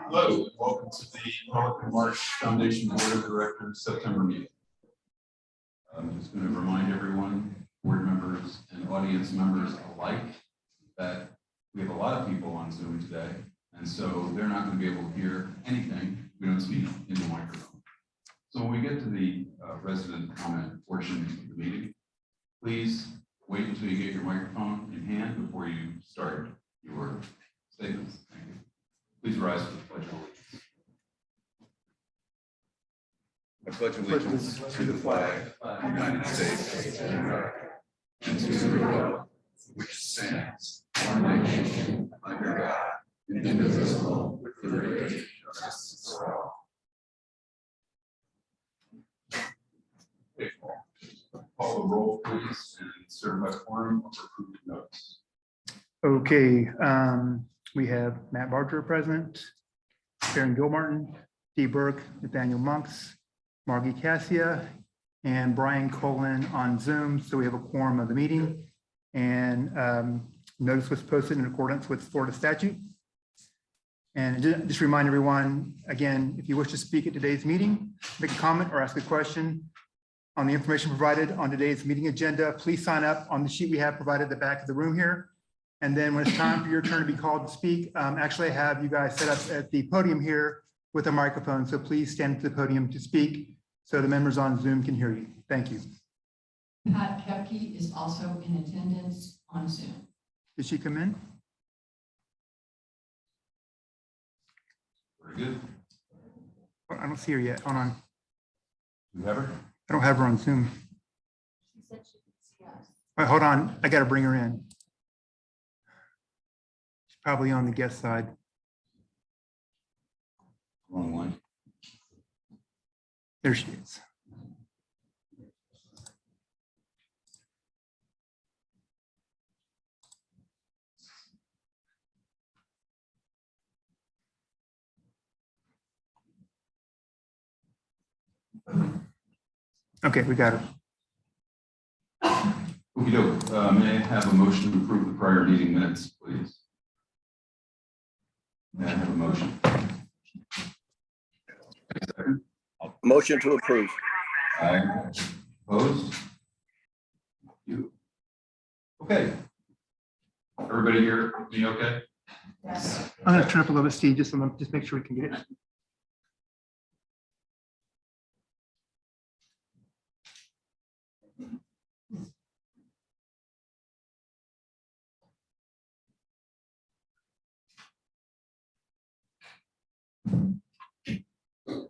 Hello, and welcome to the Pelican Marsh Foundation Board of Directors September meeting. I'm just going to remind everyone, board members and audience members alike, that we have a lot of people on Zoom today, and so they're not going to be able to hear anything if we don't speak in the microphone. So when we get to the resident comment portion of the meeting, please wait until you get your microphone in hand before you start your statements. Thank you. Please rise for the Pledge of Allegiance. I pledge allegiance to the flag of the United States of America and to the republic which stands one nation under God, indivisible, with liberty and justice for all. Okay, call the roll, please, and certify quorum of approved notes. Okay, we have Matt Barger present, Karen Gilmartin, Dee Burke, Nathaniel Monks, Margie Cassia, and Brian Colin on Zoom. So we have a quorum of the meeting, and notice was posted in accordance with Florida statute. And just remind everyone, again, if you wish to speak at today's meeting, make a comment or ask a question on the information provided on today's meeting agenda, please sign up on the sheet we have provided at the back of the room here. And then when it's time for your turn to be called to speak, actually I have you guys set up at the podium here with a microphone. So please stand to the podium to speak so the members on Zoom can hear you. Thank you. Pat Kepke is also in attendance on Zoom. Did she come in? Very good. I don't see her yet. Hold on. Do you have her? I don't have her on Zoom. She said she could see us. All right, hold on. I got to bring her in. She's probably on the guest side. Wrong one. There she is. Okay, we got her. Okey-doke. May I have a motion to approve the prior meeting minutes, please? May I have a motion? Second. Motion to approve. Aye. Opposed? Thank you. Okay. Everybody here, me okay? Yes. I'm going to turn up a little bit, Steve, just make sure we can get it.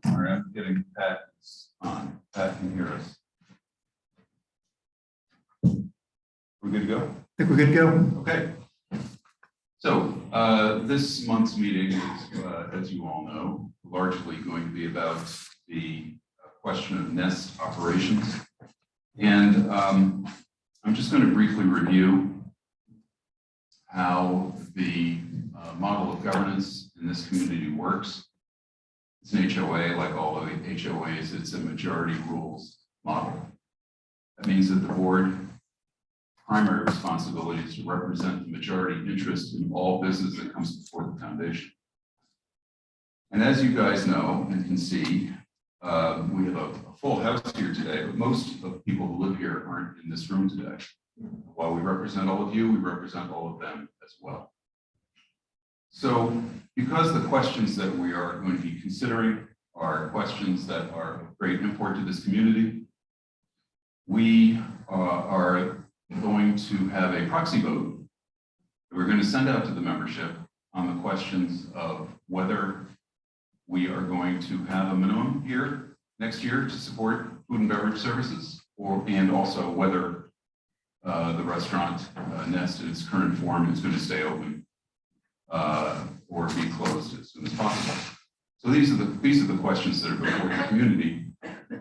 All right, I'm getting Pat on. Pat can hear us. We're good to go? I think we're good to go. Okay. So this month's meeting is, as you all know, largely going to be about the question of nest operations. And I'm just going to briefly review how the model of governance in this community works. It's an HOA, like all of the HOAs, it's a majority rules model. That means that the board primary responsibility is to represent the majority interest in all business that comes before the foundation. And as you guys know and can see, we have a full house here today, but most of the people who live here aren't in this room today. While we represent all of you, we represent all of them as well. So because the questions that we are going to be considering are questions that are of great import to this community, we are going to have a proxy vote that we're going to send out to the membership on the questions of whether we are going to have a minimum here next year to support food and beverage services, and also whether the restaurant Nest in its current form is going to stay open or be closed as soon as possible. So these are the questions that are before the community,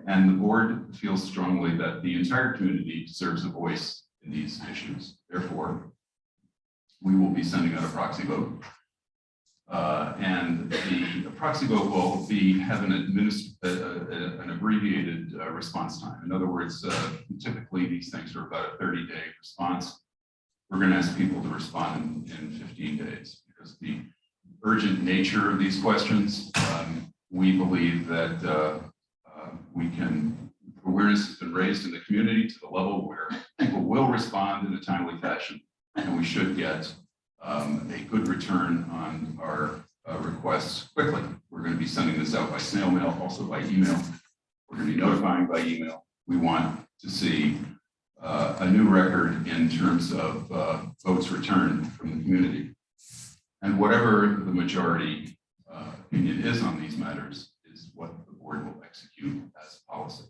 and the board feels strongly that the entire community deserves a voice in these issues. Therefore, we will be sending out a proxy vote, and the proxy vote will have an abbreviated response time. In other words, typically these things are about a 30-day response. We're going to ask people to respond in 15 days because the urgent nature of these questions, we believe that awareness has been raised in the community to the level where people will respond in a timely fashion, and we should get a good return on our requests quickly. We're going to be sending this out by snail mail, also by email. We're going to be notifying by email. We want to see a new record in terms of votes returned from the community. And whatever the majority opinion is on these matters is what the board will execute as policy.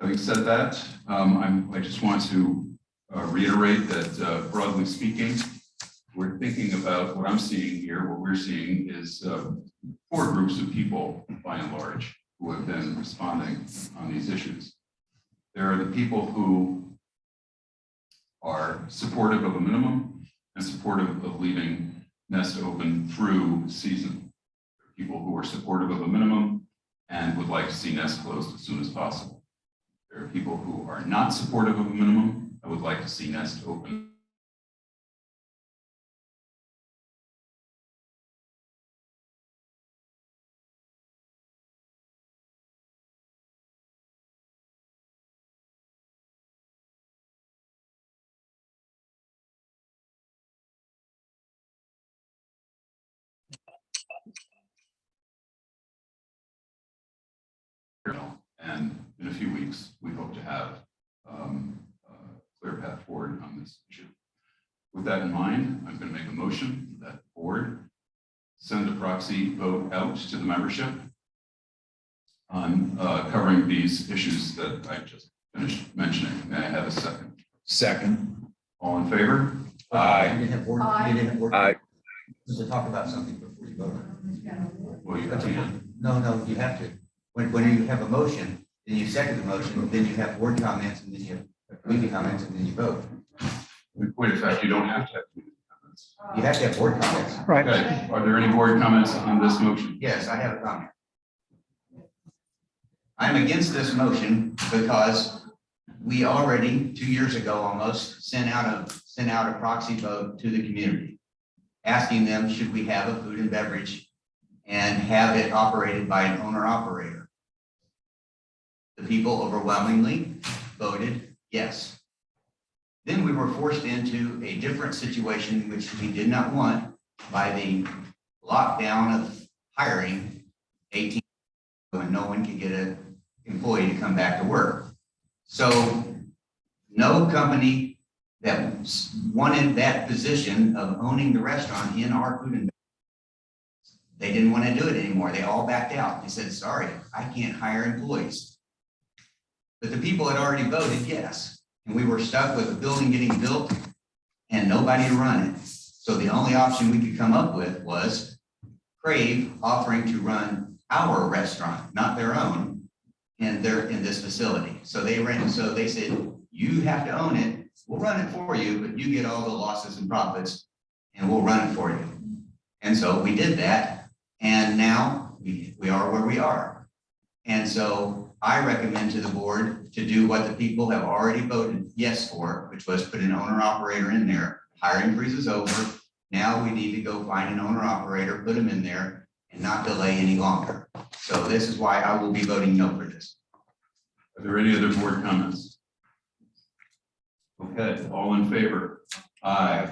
Having said that, I just want to reiterate that broadly speaking, we're thinking about what I'm seeing here. What we're seeing is 4 groups of people, by and large, who have been responding on these issues. There are the people who are supportive of a minimum and supportive of leaving Nest open through season. There are people who are supportive of a minimum and would like to see Nest closed as soon as possible. There are people who are not supportive of a minimum and would like to see Nest open. And in a few weeks, we hope to have a clear path forward on this issue. With that in mind, I'm going to make a motion that the board send a proxy vote out to the membership on covering these issues that I just finished mentioning. May I have a second? Second. All in favor? You Aye. didn't have board, you didn't have board. Aye. To talk about something before you vote. Well, you That's a- can. No, you have to. When you have a motion, then you second the motion, then you have board comments, and then you have committee comments, and then you vote. In point of fact, you don't have to have community comments. You have to have board comments. Right. Okay, are there any board comments on this motion? Yes, I have a comment. I'm against this motion because we already, 2 years ago almost, sent out a proxy vote to the community, asking them, should we have a food and beverage and have it operated by an owner operator? The people overwhelmingly voted yes. Then we were forced into a different situation, which we did not want, by the lockdown of hiring 18 when no one could get an employee to come back to work. So no company that wanted that position of owning the restaurant in our food and they didn't want to do it anymore. They all backed out. They said, sorry, I can't hire employees. But the people had already voted yes. And we were stuck with a building getting built and nobody to run it. So the only option we could come up with was Crave offering to run our restaurant, not their own, in this facility. So they said, you have to own it. We'll run it for you, but you get all the losses and profits and we'll run it for you. And so we did that. And now we are where we are. And so I recommend to the board to do what the people have already voted yes for, which was put an owner operator in there. Hiring freeze is over. Now we need to go find an owner operator, put them in there and not delay any longer. So this is why I will be voting no for this. Are there any other board comments? Okay, all in favor? Aye.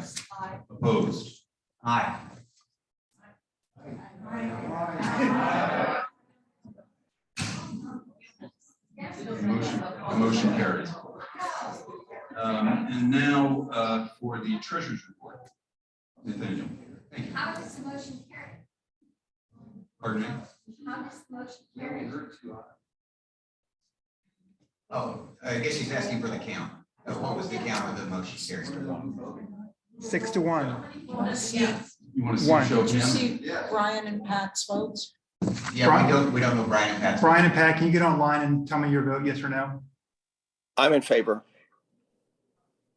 Opposed? Aye. The motion carries. And now for the treasurer's report. Nathaniel, thank you. How does the motion carry? Pardon me? How does the motion carry? Oh, I guess he's asking for the count. What was the count of the motion carried? 6-1. You want to see, You want to see One. a show of did you hands? see Brian and Pat's votes? Yeah, we don't know Brian and Pat's. Brian and Pat, can you get online and tell me your vote, yes or no? I'm in favor.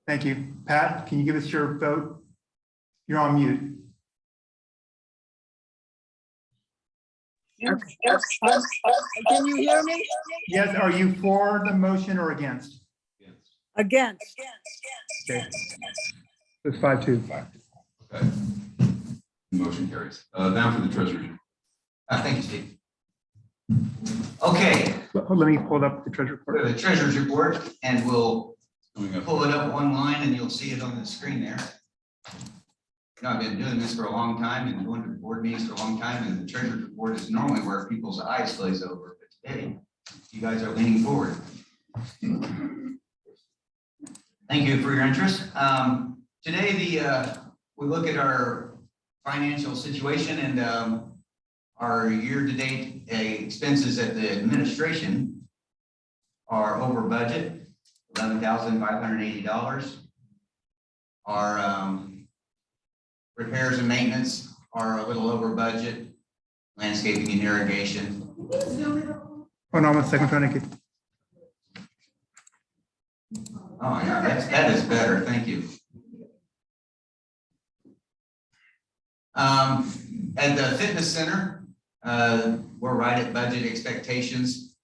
Thank you. Pat, can you give us your vote? You're on mute. Can you hear me? Yes, are you for the motion or against? Against. Okay. It's 5-2. Okay. Motion carries. Now for the treasurer. Thank you, Steve. Okay, Let me pull up the treasurer we report. have a treasurer's report, and we'll Coming up. pull it up one line and you'll see it on the screen there. You know, I've been doing this for a long time and going to board meetings for a long time, and the treasurer's report is normally where people's eyes glaze over, but today, you guys are leaning forward. Thank you for your interest. Today, we look at our financial situation, and our year-to-date expenses at the administration are over budget, $11,580. Our repairs and maintenance are a little over budget, landscaping and irrigation. Hold on 1 second, trying to get, Oh, yeah, that is better, thank you. At the fitness center, we're right at budget expectations.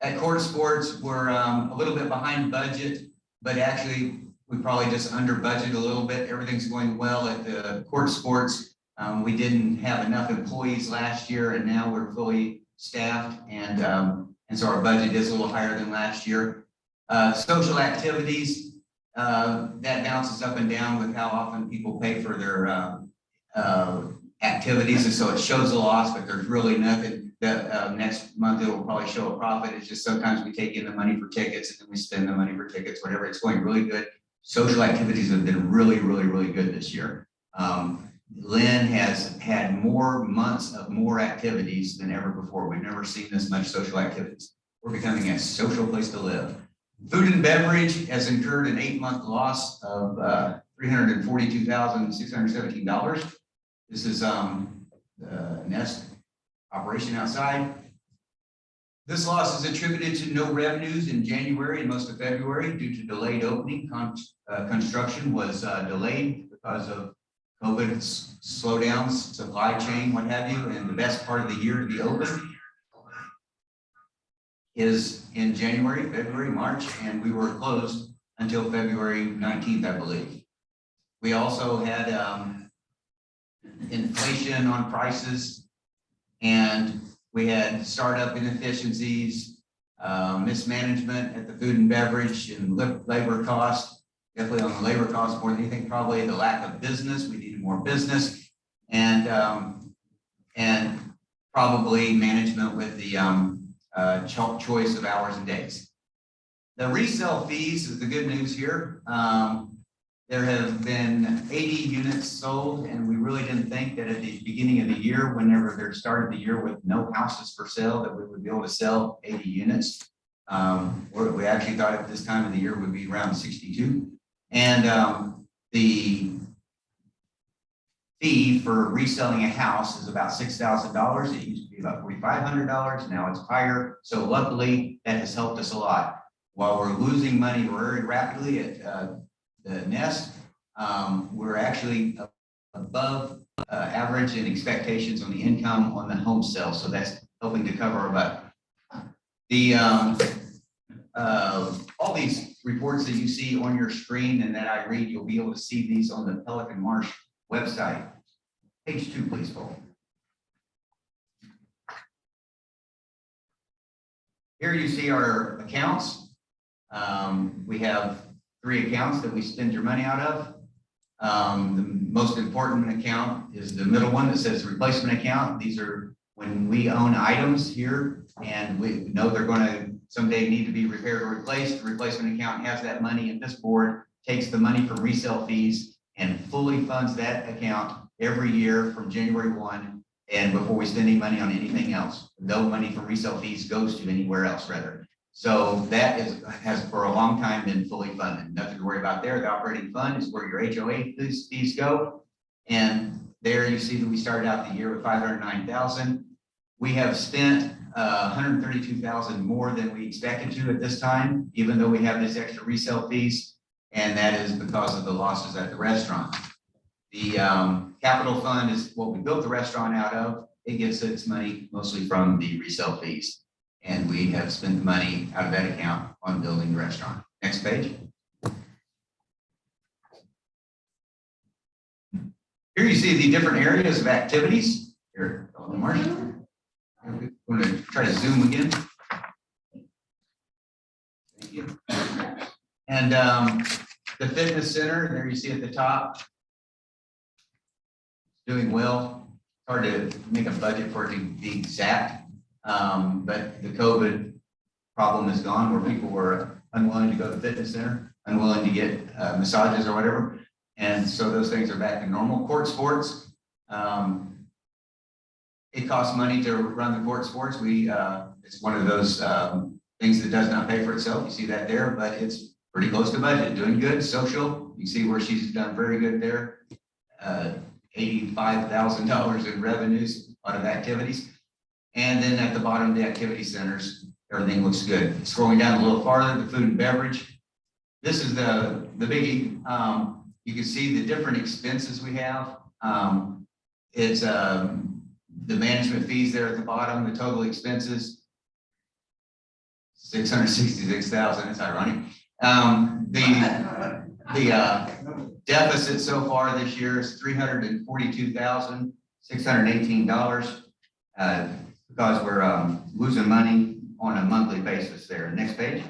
At court sports, we're a little bit behind budget, but actually we probably just under budget a little bit. Everything's going well at the court sports. We didn't have enough employees last year, and now we're fully staffed, and so our budget is a little higher than last year. Social activities, that bounces up and down with how often people pay for their activities, and so it shows a loss, but there's really nothing that next month it will probably show a profit. It's just sometimes we take in the money for tickets and then we spend the money for tickets, whatever. It's going really good. Social activities have been really, really, really good this year. Lynn has had more months of more activities than ever before. We've never seen this much social activities. We're becoming a social place to live. Food and beverage has incurred an 8-month loss of $342,617. This is the Nest operation outside. This loss is attributed to no revenues in January and most of February due to delayed opening. Construction was delayed because of COVID slowdowns, supply chain, what have you, and the best part of the year to be open is in January, February, March, and we were closed until February 19th, I believe. We also had inflation on prices, and we had startup inefficiencies, mismanagement at the food and beverage, and labor cost. Definitely on the labor cost more than anything, probably the lack of business. We needed more business, and probably management with the choice of hours and days. The resale fees is the good news here. There have been 80 units sold, and we really didn't think that at the beginning of the year, whenever they started the year with no houses for sale, that we would be able to sell 80 units. We actually thought at this time of the year would be around 62. And the fee for reselling a house is about $6,000. It used to be about $4,500. Now it's higher. So luckily, that has helped us a lot. While we're losing money very rapidly at the Nest, we're actually above average in expectations on the income on the home sale. So that's helping to cover our butt. The all these reports that you see on your screen and that I read, you'll be able to see these on the Pelican Marsh website. Page 2, please, Paul. Here you see our accounts. We have 3 accounts that we spend your money out of. The most important account is the middle one that says replacement account. These are when we own items here and we know they're going to someday need to be repaired or replaced. The replacement account has that money, and this board takes the money from resale fees and fully funds that account every year from January 1 and before we spend any money on anything else. No money from resale fees goes to anywhere else, rather. So that has for a long time been fully funded. Nothing to worry about there. The operating fund is where your HOA fees go. And there you see that we started out the year with $509,000. We have spent $132,000 more than we expected to at this time, even though we have this extra resale fees, and that is because of the losses at the restaurant. The capital fund is what we built the restaurant out of. It gets its money mostly from the resale fees, and we have spent the money out of that account on building the restaurant. Next page. Here you see the different areas of activities. Here, Marsh. I'm going to try to zoom again. Thank you. And the fitness center, there you see at the top, doing well. Hard to make a budget for it to be exact, but the COVID problem is gone, where people were unwilling to go to the fitness center, unwilling to get massages or whatever. And so those things are back to normal. Court sports, it costs money to run the court sports. It's one of those things that does not pay for itself. You see that there, but it's pretty close to budget, doing good. Social, you see where she's done very good there. $85,000 in revenues out of activities. And then at the bottom, the activity centers, everything looks good. Scrolling down a little farther, the food and beverage. This is the biggie. You can see the different expenses we have. It's the management fees there at the bottom, the total expenses, $666,000. It's ironic. The deficit so far this year is $342,618 because we're losing money on a monthly basis there. Next page.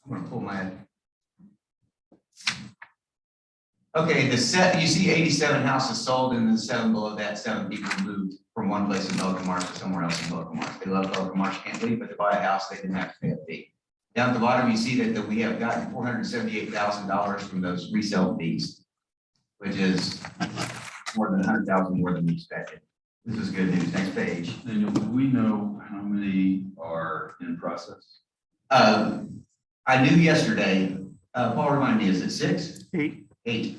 I'm going to pull my. Okay, you see 87 houses sold, and then 7 below that, 7 people moved from one place in Pelican Marsh to somewhere else in Pelican Marsh. They love Pelican Marsh, can't leave, but to buy a house, they didn't have to pay a fee. Down at the bottom, you see that we have gotten $478,000 from those resale fees, which is more than $100,000 more than we expected. This is good news. Next page. Daniel, do we know how many are in process? I knew yesterday, Paul, remind me, is it 6? 8. 8.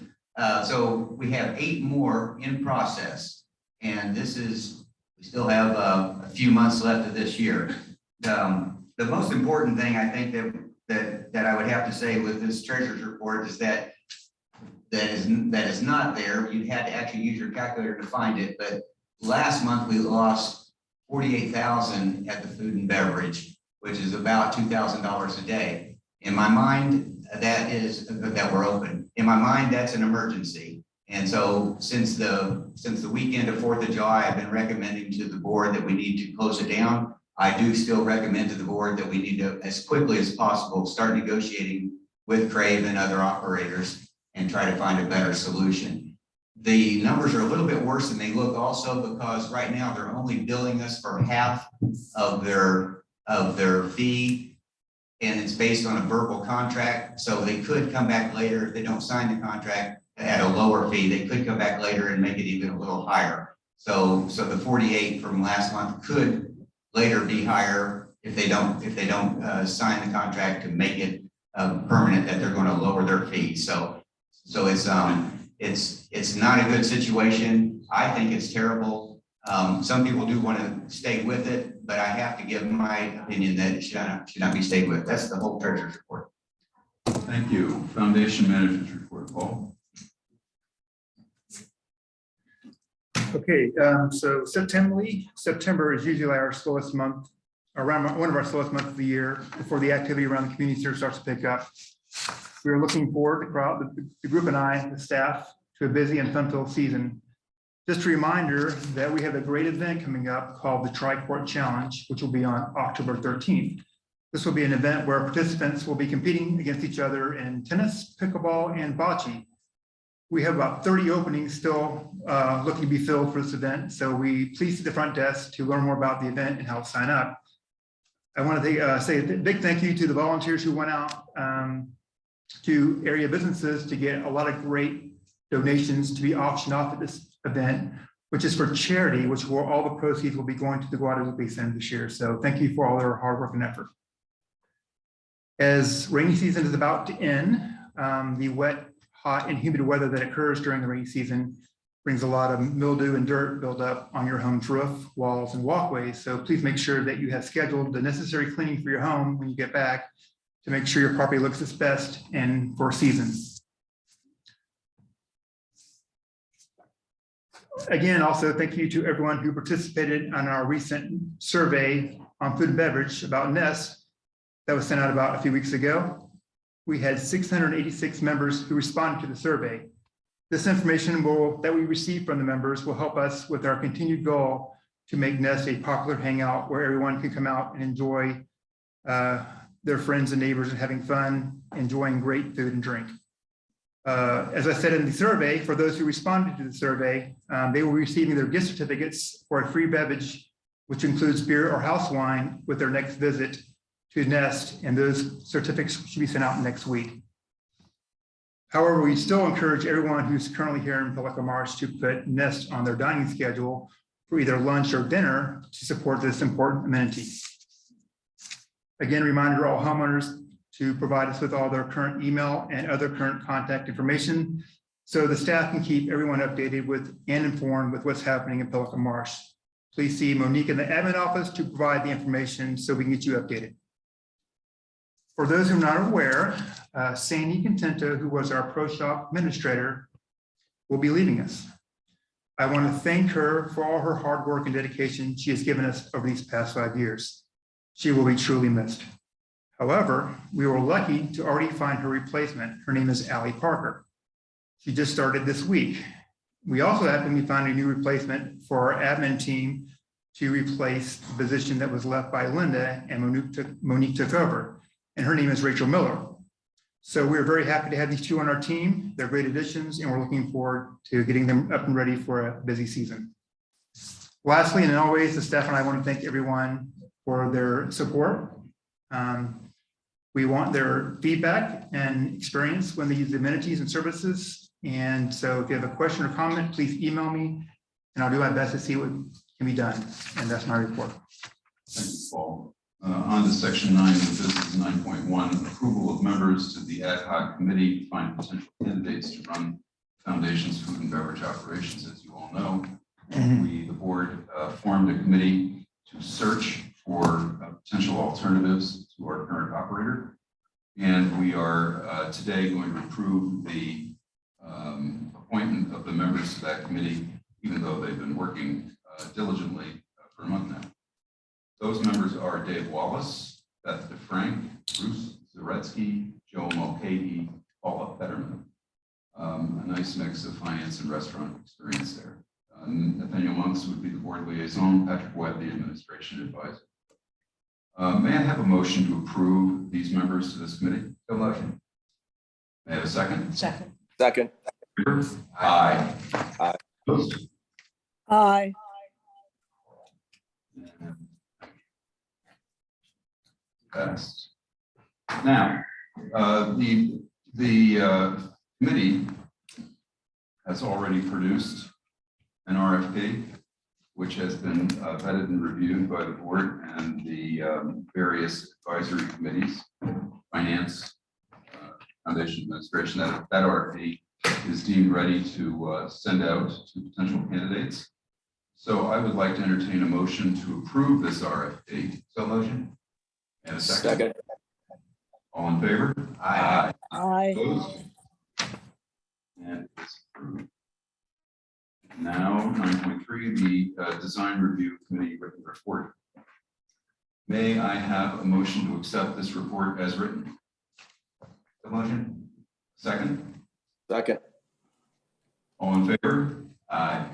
So we have 8 more in process, and we still have a few months left of this year. The most important thing I think that I would have to say with this treasurer's report is that is not there. You had to actually use your calculator to find it, but last month we lost $48,000 at the food and beverage, which is about $2,000 a day. In my mind, that we're open. In my mind, that's an emergency. And so since the weekend of 4th of July, I've been recommending to the board that we need to close it down. I do still recommend to the board that we need to, as quickly as possible, start negotiating with Crave and other operators and try to find a better solution. The numbers are a little bit worse than they look also, because right now they're only billing us for half of their fee. And it's based on a verbal contract. So they could come back later if they don't sign the contract at a lower fee. They could come back later and make it even a little higher. So the 48 from last month could later be higher if they don't sign the contract to make it permanent that they're going to lower their fee. So it's not a good situation. I think it's terrible. Some people do want to stay with it, but I have to give my opinion that it should not be stayed with. That's the whole treasurer's report. Thank you. Foundation Manager's report, Paul. Okay, so September is usually our slowest month, one of our slowest months of the year before the activity around the community center starts to pick up. We are looking forward, the group and I, the staff, to a busy and fun-filled season. Just a reminder that we have a great event coming up called the Tri-Court Challenge, which will be on October 13th. This will be an event where participants will be competing against each other in tennis, pickleball, and bocce. We have about 30 openings still looking to be filled for this event, so please see the front desk to learn more about the event and how to sign up. I want to say a big thank you to the volunteers who went out to area businesses to get a lot of great donations to be auctioned off at this event, which is for charity, which all the proceeds will be going to the Guadalupe Center this year. So thank you for all their hard work and effort. As rainy season is about to end, the wet, hot, and humid weather that occurs during the rainy season brings a lot of mildew and dirt build up on your home's roof, walls, and walkways. So please make sure that you have scheduled the necessary cleaning for your home when you get back to make sure your property looks its best and for season. Again, also thank you to everyone who participated on our recent survey on food and beverage about Nest that was sent out about a few weeks ago. We had 686 members who responded to the survey. This information that we received from the members will help us with our continued goal to make Nest a popular hangout where everyone can come out and enjoy their friends and neighbors and having fun, enjoying great food and drink. As I said in the survey, for those who responded to the survey, they will be receiving their gift certificates for a free beverage, which includes beer or house wine with their next visit to Nest, and those certificates should be sent out next week. However, we still encourage everyone who's currently here in Pelican Marsh to put Nest on their dining schedule for either lunch or dinner to support this important amenity. Again, reminder to all homeowners to provide us with all their current email and other current contact information so the staff can keep everyone updated with and informed with what's happening in Pelican Marsh. Please see Monique in the admin office to provide the information so we can get you updated. For those who are not aware, Sandy Contento, who was our Pro Shop administrator, will be leaving us. I want to thank her for all her hard work and dedication she has given us over these past 5 years. She will be truly missed. However, we were lucky to already find her replacement. Her name is Allie Parker. She just started this week. We also happened to find a new replacement for our admin team to replace the position that was left by Linda, and Monique took over. And her name is Rachel Miller. So we're very happy to have these two on our team. They're great additions, and we're looking forward to getting them up and ready for a busy season. Lastly, and always, the staff and I want to thank everyone for their support. We want their feedback and experience when they use the amenities and services. And so if you have a question or comment, please email me, and I'll do my best to see what can be done. And that's my report. Thank you, Paul. On to section 9 of business 9.1, approval of members to the ad hoc committee to find potential candidates to run Foundation's food and beverage operations. As you all know, the board formed a committee to search for potential alternatives to our current operator. And we are today going to approve the appointment of the members to that committee, even though they've been working diligently for a month now. Those members are Dave Wallace, Beth DeFrank, Bruce Zaretsky, Joe Mulcahy, Paula Fetterman. A nice mix of finance and restaurant experience there. Nathaniel Monks would be the board liaison, Patrick Webb, the administration advisor. May I have a motion to approve these members to this committee? So motion. May I have a second? Second. Second. Aye. Aye. Opposed? Aye. Passed. Now, the committee has already produced an RFP, which has been vetted and reviewed by the board and the various advisory committees, finance, foundation administration. That RFP is deemed ready to send out to potential candidates. So I would like to entertain a motion to approve this RFP. So motion. And a second. Second. All in favor? Aye. Aye. Opposed? And it's approved. Now, 9.3, the Design Review Committee written report. May I have a motion to accept this report as written? So motion. Second. Second. All in favor? Aye.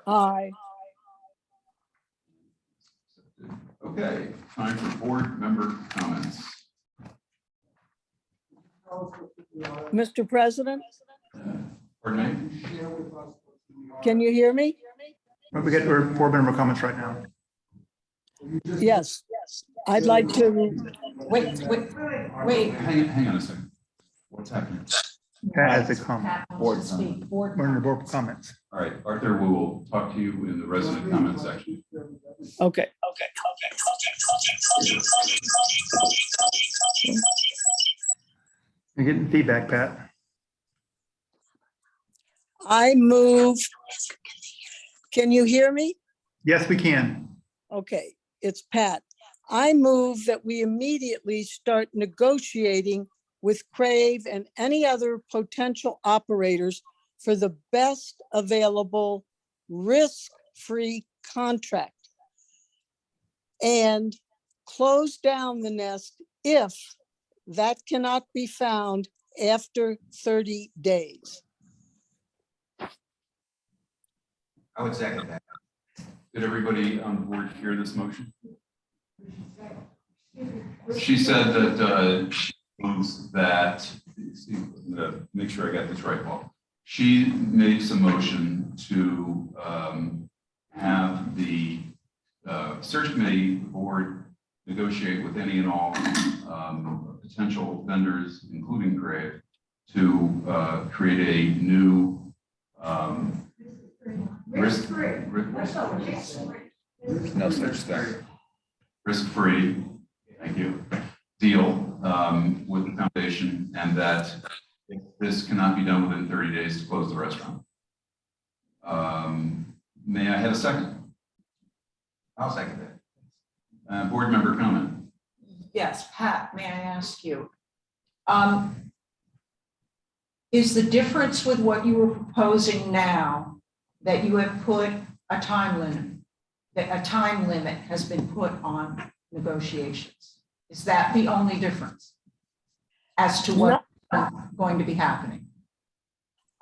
Aye. Okay, time for board member comments. Mr. President, Pardon me? can you hear me? We get our board member comments right now. Yes. I'd like to, Wait. Hang on a second. What's happening? Pat has a comment. Board Speak. Board. We're in the board comments. All right, Arthur, we will talk to you in the resident comment section. okay. You're getting feedback, Pat. I move, can you hear me? Yes, we can. Okay, it's Pat. I move that we immediately start negotiating with Crave and any other potential operators for the best available risk-free contract and close down the nest if that cannot be found after 30 days. I would second that. Did everybody on the board hear this motion? She said that she moves that, make sure I got this right, Paul. She makes a motion to have the search committee board negotiate with any and all potential vendors, including Greg, to create a new No such thing. risk-free, thank you, deal with the foundation, and that if this cannot be done within 30 days to close the restaurant. May I have a second? I'll second that. Board member comment? Yes, Pat, may I ask you? Is the difference with what you were proposing now that you have put a time limit, that a time limit has been put on negotiations? Is that the only difference as to what's going to be happening?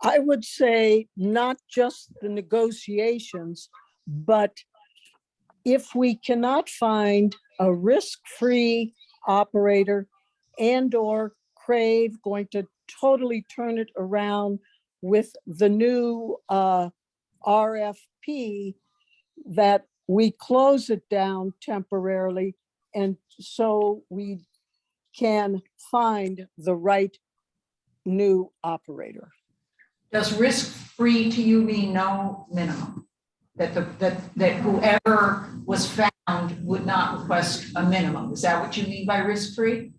I would say not just the negotiations, but if we cannot find a risk-free operator and/or Crave going to totally turn it around with the new RFP, that we close it down temporarily and so we can find the right new operator. Does risk-free to you mean no minimum? That whoever was found would not request a minimum? Is that what you mean by risk-free?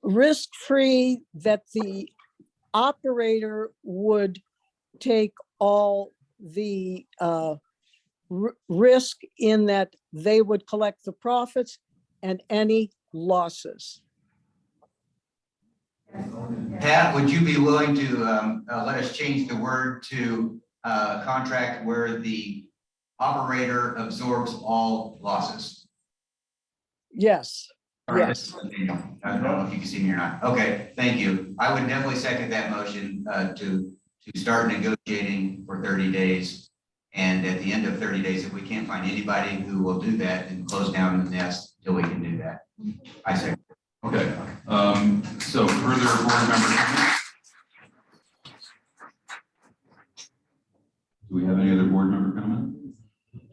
Risk-free, that the operator would take all the risk in that they would collect the profits and any losses. Pat, would you be willing to let us change the word to contract where the operator absorbs all losses? Yes. All right, Yes. I don't know if you can see me or not. Okay, thank you. I would definitely second that motion to start negotiating for 30 days. And at the end of 30 days, if we can't find anybody who will do that, then close down the nest till we can do that. I second. Okay, so further board member comments? Do we have any other board member comment?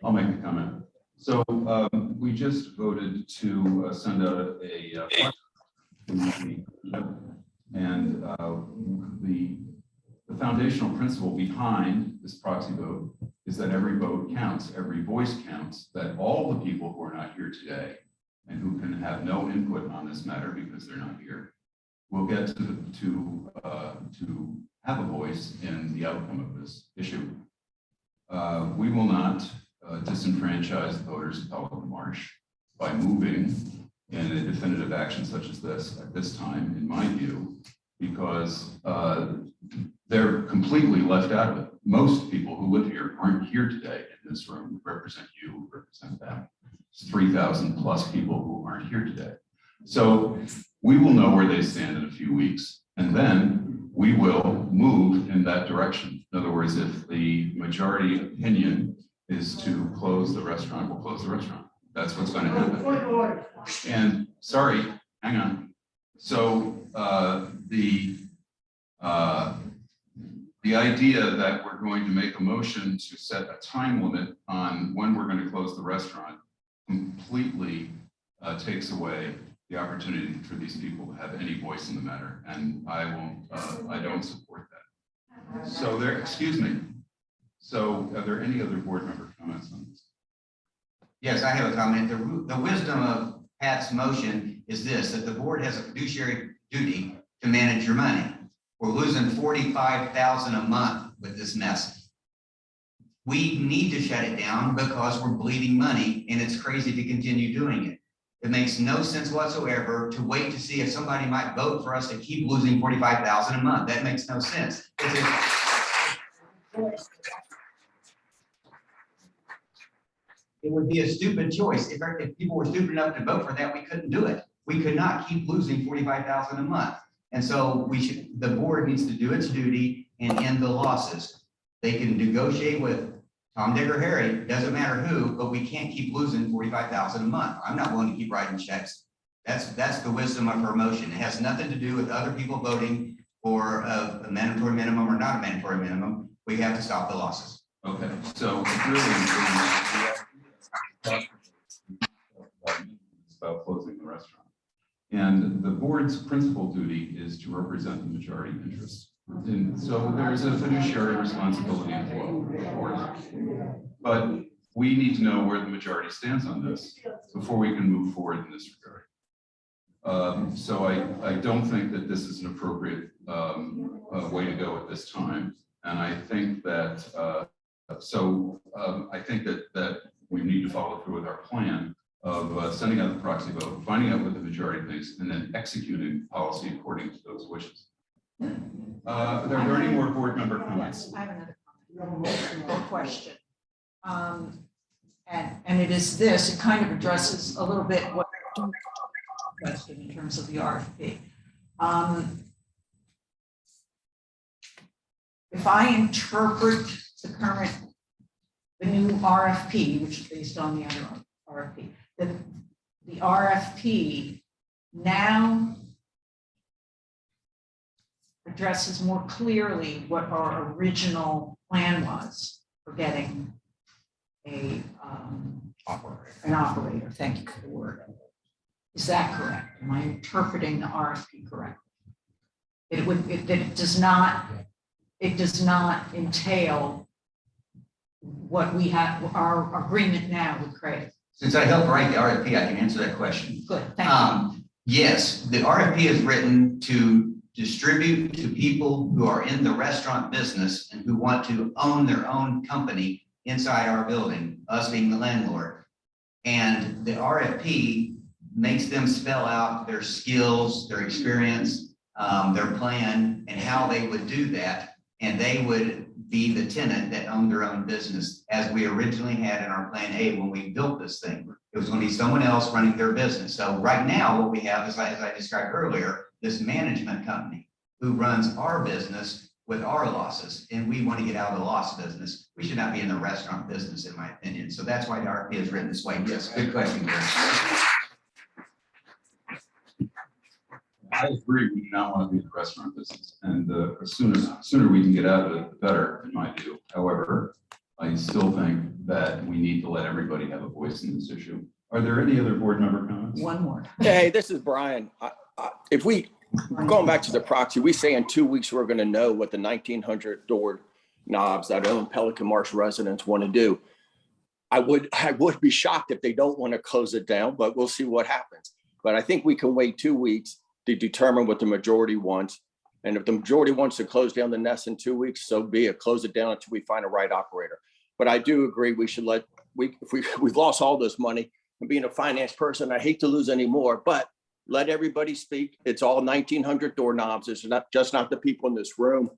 I'll make a comment. So we just voted to send out a and the foundational principle behind this proxy vote is that every vote counts, every voice counts, that all the people who are not here today and who can have no input on this matter because they're not here will get to have a voice in the outcome of this issue. We will not disenfranchise the voters of Pelican Marsh by moving in a definitive action such as this at this time, in my view, because they're completely left out of it. Most people who live here aren't here today in this room, represent you, represent them. It's 3,000 plus people who aren't here today. So we will know where they stand in a few weeks, and then we will move in that direction. In other words, if the majority opinion is to close the restaurant, we'll close the restaurant. That's what's going to happen. And sorry, hang on. So the idea that we're going to make a motion to set a time limit on when we're going to close the restaurant completely takes away the opportunity for these people to have any voice in the matter, and I don't support that. So excuse me. So are there any other board member comments on this? Yes, I have a comment. The wisdom of Pat's motion is this, that the board has a fiduciary duty to manage your money. We're losing $45,000 a month with this mess. We need to shut it down because we're bleeding money, and it's crazy to continue doing it. It makes no sense whatsoever to wait to see if somebody might vote for us to keep losing $45,000 a month. That makes no sense. it would be a stupid choice. If people were stupid enough to vote for that, we couldn't do it. We could not keep losing 45,000 a month. And so the board needs to do its duty and end the losses. They can negotiate with Tom, Dick, or Harry, doesn't matter who, but we can't keep losing 45,000 a month. I'm not willing to keep writing checks. That's the wisdom of her motion. It has nothing to do with other people voting for a mandatory minimum or not a mandatory minimum. We have to stop the losses. Okay, so it's really important. It's about closing the restaurant. And the board's principal duty is to represent the majority interest. And so there's a fiduciary responsibility as well, of course. But we need to know where the majority stands on this before we can move forward in this regard. So I don't think that this is an appropriate way to go at this time. And I think that, I think that we need to follow through with our plan of sending out the proxy vote, finding out what the majority thinks, and then executing policy according to those wishes. Are there any more board member comments? I have another comment or question. And it is this, it kind of addresses a little bit what question in terms of the RFP. If I interpret the new RFP, which is based on the other RFP, the RFP now addresses more clearly what our original plan was for getting an operator. Thank you for the word. Is that correct? Am I interpreting the RFP correctly? It does not entail what we have, our agreement now with Craig. Since I helped write the RFP, I can answer that question. Good, thank you. Yes, the RFP is written to distribute to people who are in the restaurant business and who want to own their own company inside our building, us being the landlord. And the RFP makes them spell out their skills, their experience, their plan, and how they would do that. And they would be the tenant that owned their own business, as we originally had in our plan A when we built this thing. It was going to be someone else running their business. So right now, what we have is, as I described earlier, this management company who runs our business with our losses, and we want to get out of the loss business. We should not be in the restaurant business, in my opinion. So that's why the RFP is written this way. Yes, good question, Gary. I agree, we do not want to be in the restaurant business, and the sooner we can get out of it, the better, in my view. However, I still think that we need to let everybody have a voice in this issue. Are there any other board member comments? One more. Hey, this is Brian. If going back to the proxy, we say in 2 weeks, we're going to know what the 1,900 door knobs that own Pelican Marsh residents want to do. I would be shocked if they don't want to close it down, but we'll see what happens. But I think we can wait 2 weeks to determine what the majority wants. And if the majority wants to close down the nest in 2 weeks, so be it. Close it down until we find a right operator. But I do agree we should we've lost all this money. And being a finance person, I hate to lose any more, but let everybody speak. It's all 1,900 doorknobs. It's not the people in this room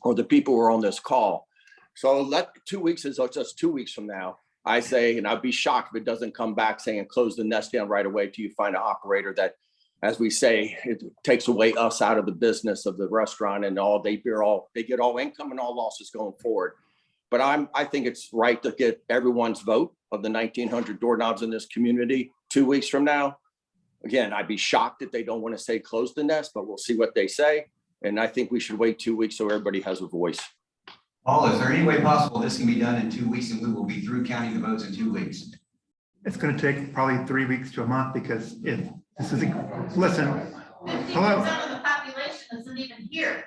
or the people who are on this call. So 2 weeks is just 2 weeks from now. I say, and I'd be shocked if it doesn't come back saying close the nest down right away till you find an operator that, as we say, it takes away us out of the business of the restaurant, and they get all income and all losses going forward. But I think it's right to get everyone's vote of the 1,900 doorknobs in this community 2 weeks from now. Again, I'd be shocked if they don't want to say close the nest, but we'll see what they say. And I think we should wait 2 weeks so everybody has a voice. Paul, is there any way possible this can be done in 2 weeks and we will be through counting the votes in 2 weeks? It's going to take probably 3 weeks to a month, because if this is, listen, hello. 50% of the population isn't even here.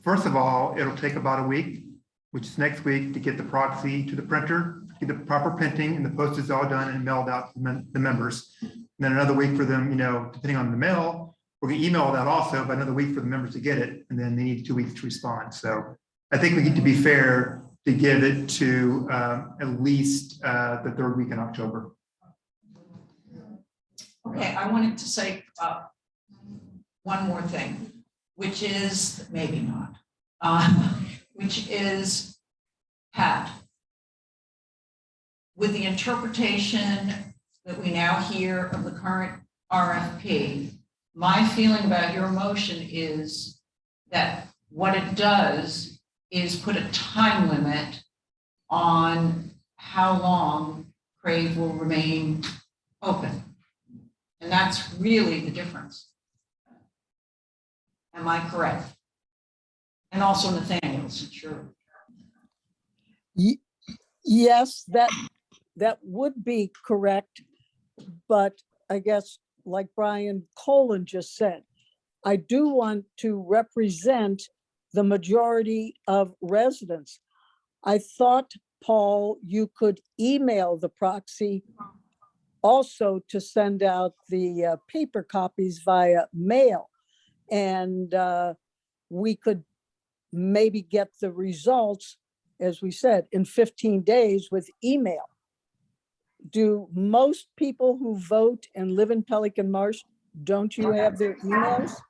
First of all, it'll take about a week, which is next week, to get the proxy to the printer, get the proper printing, and the postage all done and mailed out to the members. And then another week for them, depending on the mail, we're going to email that also, but another week for the members to get it, and then they need 2 weeks to respond. So I think we need to be fair to give it to at least the third week in October. Okay, I wanted to say one more thing, which is, maybe not, which is, Pat, with the interpretation that we now hear of the current RFP, my feeling about your motion is that what it does is put a time limit on how long Crave will remain open. And that's really the difference. Am I correct? And also Nathaniel's, sure. Yes, that would be correct. But I guess like Brian Colin just said, I do want to represent the majority of residents. I thought, Paul, you could email the proxy also to send out the paper copies via mail. And we could maybe get the results, as we said, in 15 days with email. Do most people who vote and live in Pelican Marsh, don't you have their emails?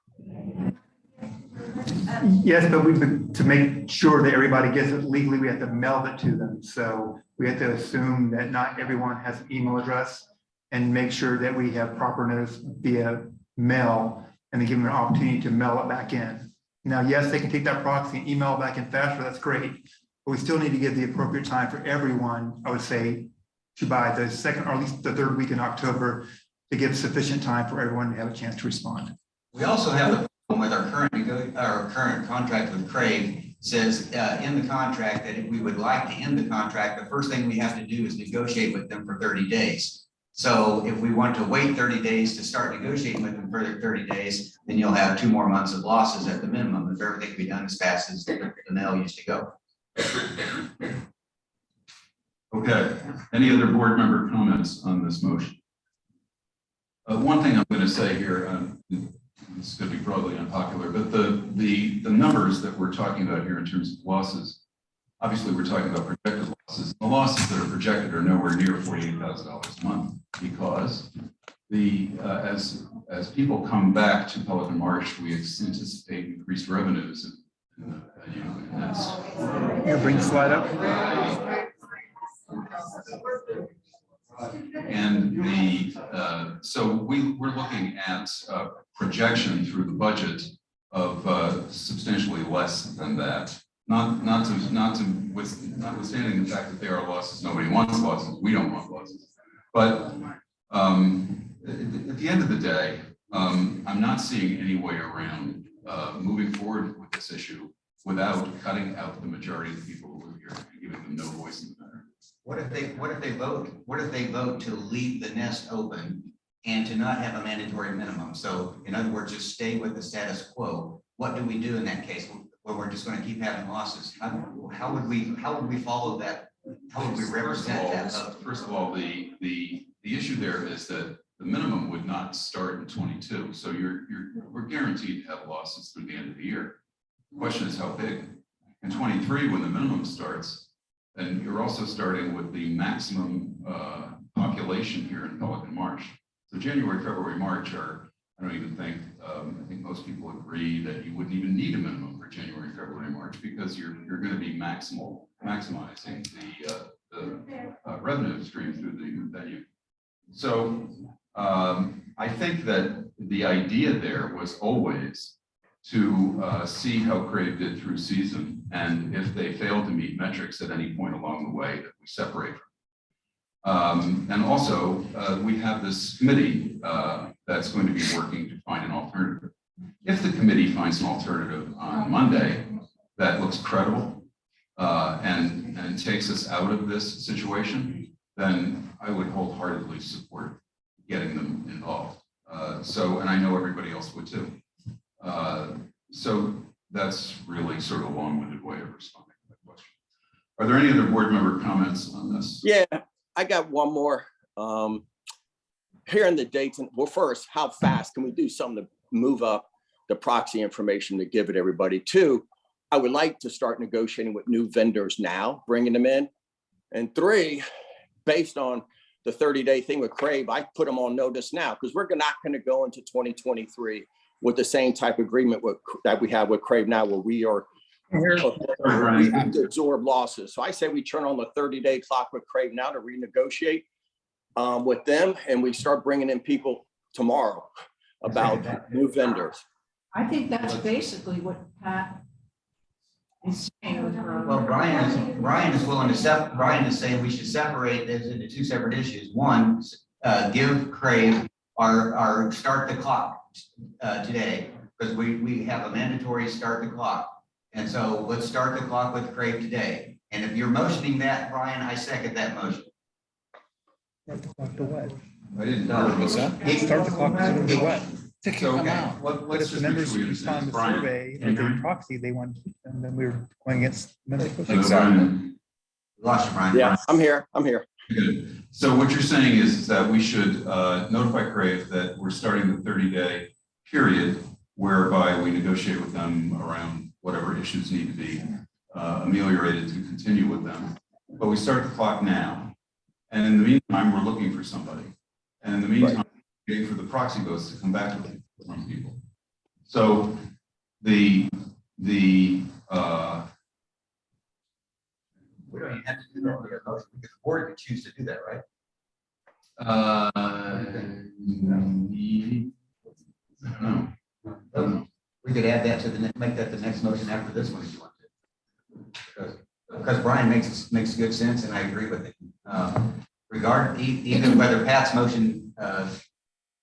Yes, but to make sure that everybody gets it legally, we have to mail it to them. So we have to assume that not everyone has an email address and make sure that we have proper notice via mail and then give them an opportunity to mail it back in. Now, yes, they can take that proxy and email it back in faster. That's great. But we still need to give the appropriate time for everyone, I would say, to by the second or at least the third week in October to give sufficient time for everyone to have a chance to respond. We also have the problem with our current contract with Crave says in the contract that if we would like to end the contract, the first thing we have to do is negotiate with them for 30 days. So if we want to wait 30 days to start negotiating with them for 30 days, then you'll have 2 more months of losses at the minimum if everything can be done as fast as the mail used to go. Okay, any other board member comments on this motion? One thing I'm going to say here, it's going to be broadly unpopular, but the numbers that we're talking about here in terms of losses, obviously we're talking about projected losses. The losses that are projected are nowhere near $48,000 a month because as people come back to Pelican Marsh, we anticipate increased revenues. And that's. You bring the slide up. And so we're looking at a projection through the budget of substantially less than that. Notwithstanding the fact that there are losses, nobody wants losses. We don't want losses. But at the end of the day, I'm not seeing any way around moving forward with this issue without cutting out the majority of the people who live here and giving them no voice in the matter. What if they vote to leave the nest open and to not have a mandatory minimum? So in other words, just stay with the status quo. What do we do in that case where we're just going to keep having losses? How would we follow that? How would we represent that? First of all, the issue there is that the minimum would not start in 22. So we're guaranteed to have losses through the end of the year. The question is how big. In 23, when the minimum starts, and you're also starting with the maximum population here in Pelican Marsh. So January, February, March are, I don't even think, I think most people agree that you wouldn't even need a minimum for January, February, March because you're going to be maximizing the revenue stream through the venue. So I think that the idea there was always to see how Crave did through season, and if they failed to meet metrics at any point along the way, that we separate from. And also, we have this committee that's going to be working to find an alternative. If the committee finds an alternative on Monday that looks credible and takes us out of this situation, then I would wholeheartedly support getting them involved. And I know everybody else would too. So that's really sort of a long-winded way of responding to that question. Are there any other board member comments on this? Yeah, I got one more. Here in the Dayton, well, first, how fast can we do something to move up the proxy information to give it everybody? 2, I would like to start negotiating with new vendors now, bringing them in. And 3, based on the 30-day thing with Crave, I put them on notice now because we're not going to go into 2023 with the same type of agreement that we have with Crave now, where We have to absorb losses. So I say we turn on the 30-day clock with Crave now to renegotiate with them, and we start bringing in people tomorrow about new vendors. I think that's basically what Pat is saying with her. Well, Brian is willing to Brian is saying we should separate this into two separate issues. One, give Crave our start the clock today, because we have a mandatory start the clock. And so let's start the clock with Crave today. And if you're motioning that, Brian, I second that motion. Start the clock to what? I didn't know. Start the clock to what? So, okay, But let's if the just make members sure we respond understand. to the Brian, survey can and you hear their me? proxy, they want, and then we're going against members. So, Brian, Lost you, Brian. Yeah, I'm here. good. So what you're saying is that we should notify Crave that we're starting the 30-day period whereby we negotiate with them around whatever issues need to be ameliorated to continue with them. But we start the clock now. And in the meantime, we're looking for somebody. And in the meantime, we're waiting for the proxy votes to come back from people. So the We don't even have to do that with your motion, because the board could choose to do that, right? no. We could add that to make that the next motion after this one if you want to. Because Brian makes good sense, and I agree with it. Even whether Pat's motion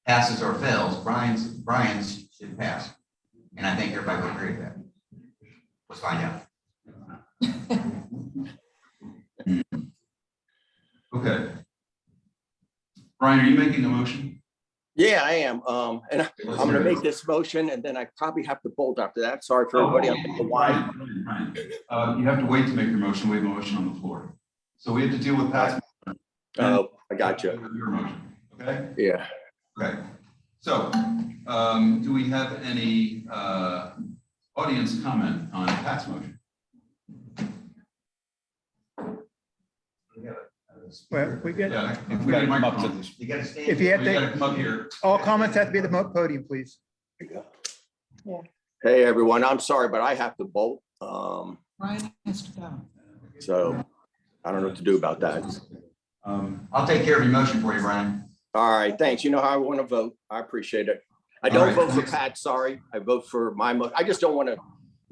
passes or fails, Brian's should pass. And I think everybody would agree with that. Let's find out. Okay. Brian, are you making a motion? Yeah, I am. And I'm going to make this motion, and then I probably have to bolt after that. Sorry for everybody. I don't know why. Brian, you have to wait to make your motion. We have a motion on the floor. So we have to deal with Pat's. Oh, I got you. Your motion, okay? Yeah. Okay. So, do we have any audience comment on Pat's motion? Well, we get, Yeah, if we get a microphone. You gotta stand. if you have You gotta to, come up here. all comments have to be at the podium, please. Hey, everyone. I'm sorry, but I have to bolt. Brian has to go. So I don't know what to do about that. I'll take care of your motion for you, Brian. All right, thanks. You know how I want to vote. I appreciate it. I All don't right. vote for Pat, sorry. I vote for my, I just don't want to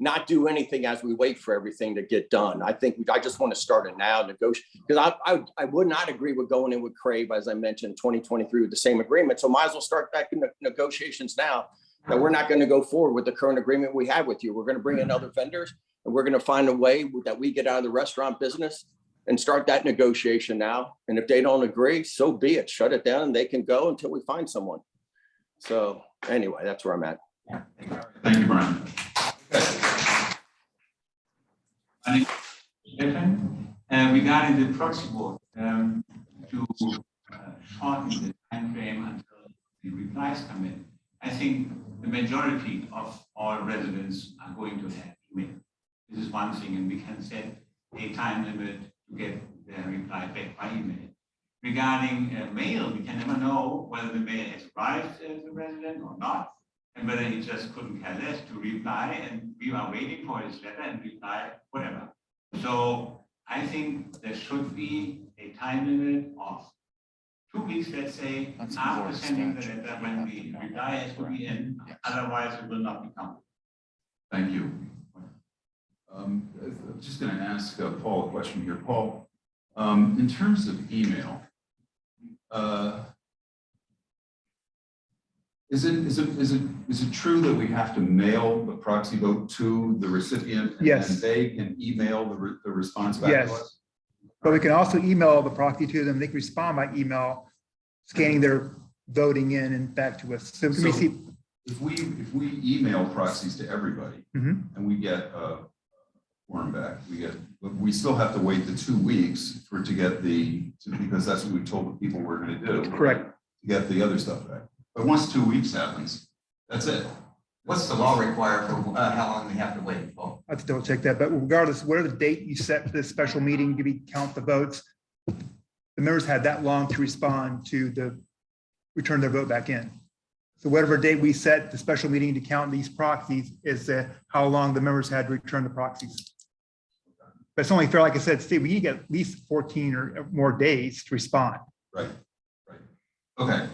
not do anything as we wait for everything to get done. I just want to start it now, negotiate, because I would not agree with going in with Crave, as I mentioned, 2023 with the same agreement. So might as well start back in the negotiations now, that we're not going to go forward with the current agreement we have with you. We're going to bring in other vendors, and we're going to find a way that we get out of the restaurant business and start that negotiation now. And if they don't agree, so be it. Shut it down and they can go until we find someone. So anyway, that's where I'm at. Thank you, Brian. Regarding the proxy vote, to shorten the time frame until the replies come in, I think the majority of all residents are going to have email. This is one thing, and we can set a time limit to get their reply back by email. Regarding mail, we can never know whether the mail has arrived at the resident or not, and whether he just couldn't care less to reply, and we are waiting for his letter and reply, whatever. So I think there should be a time limit of 2 weeks, let's say, after sending the letter when the reply has to be in, otherwise it will not be counted. Thank you. I'm just going to ask Paul a question here. Paul, in terms of email, is it true that we have to mail the proxy vote to the recipient? Yes. And they can email the response back to Yes. us? But we can also email the proxy to them. They can respond by email, scanning their voting in and back to us. So we can So- receive, If we email proxies to everybody Mhm. and we get a form back, we still have to wait the 2 weeks to get because that's what we told the people we're going to do. Correct. To get the other stuff back. But once 2 weeks happens, that's it. What's the law require for how long we have to wait, Paul? I have to double check that, but regardless, whatever the date you set for this special meeting, to be count the votes, the members had that long to respond to return their vote back in. So whatever date we set the special meeting to count these proxies is how long the members had to return the proxies. But it's only fair, like I said, Steve, we get at least 14 or more days to respond. Right. Okay.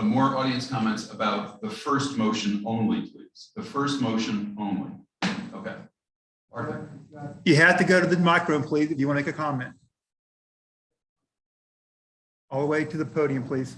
More audience comments about the first motion only, please. The first motion only. Okay. Arthur. You have to go to the microphone, please, if you want to make a comment. All the way to the podium, please.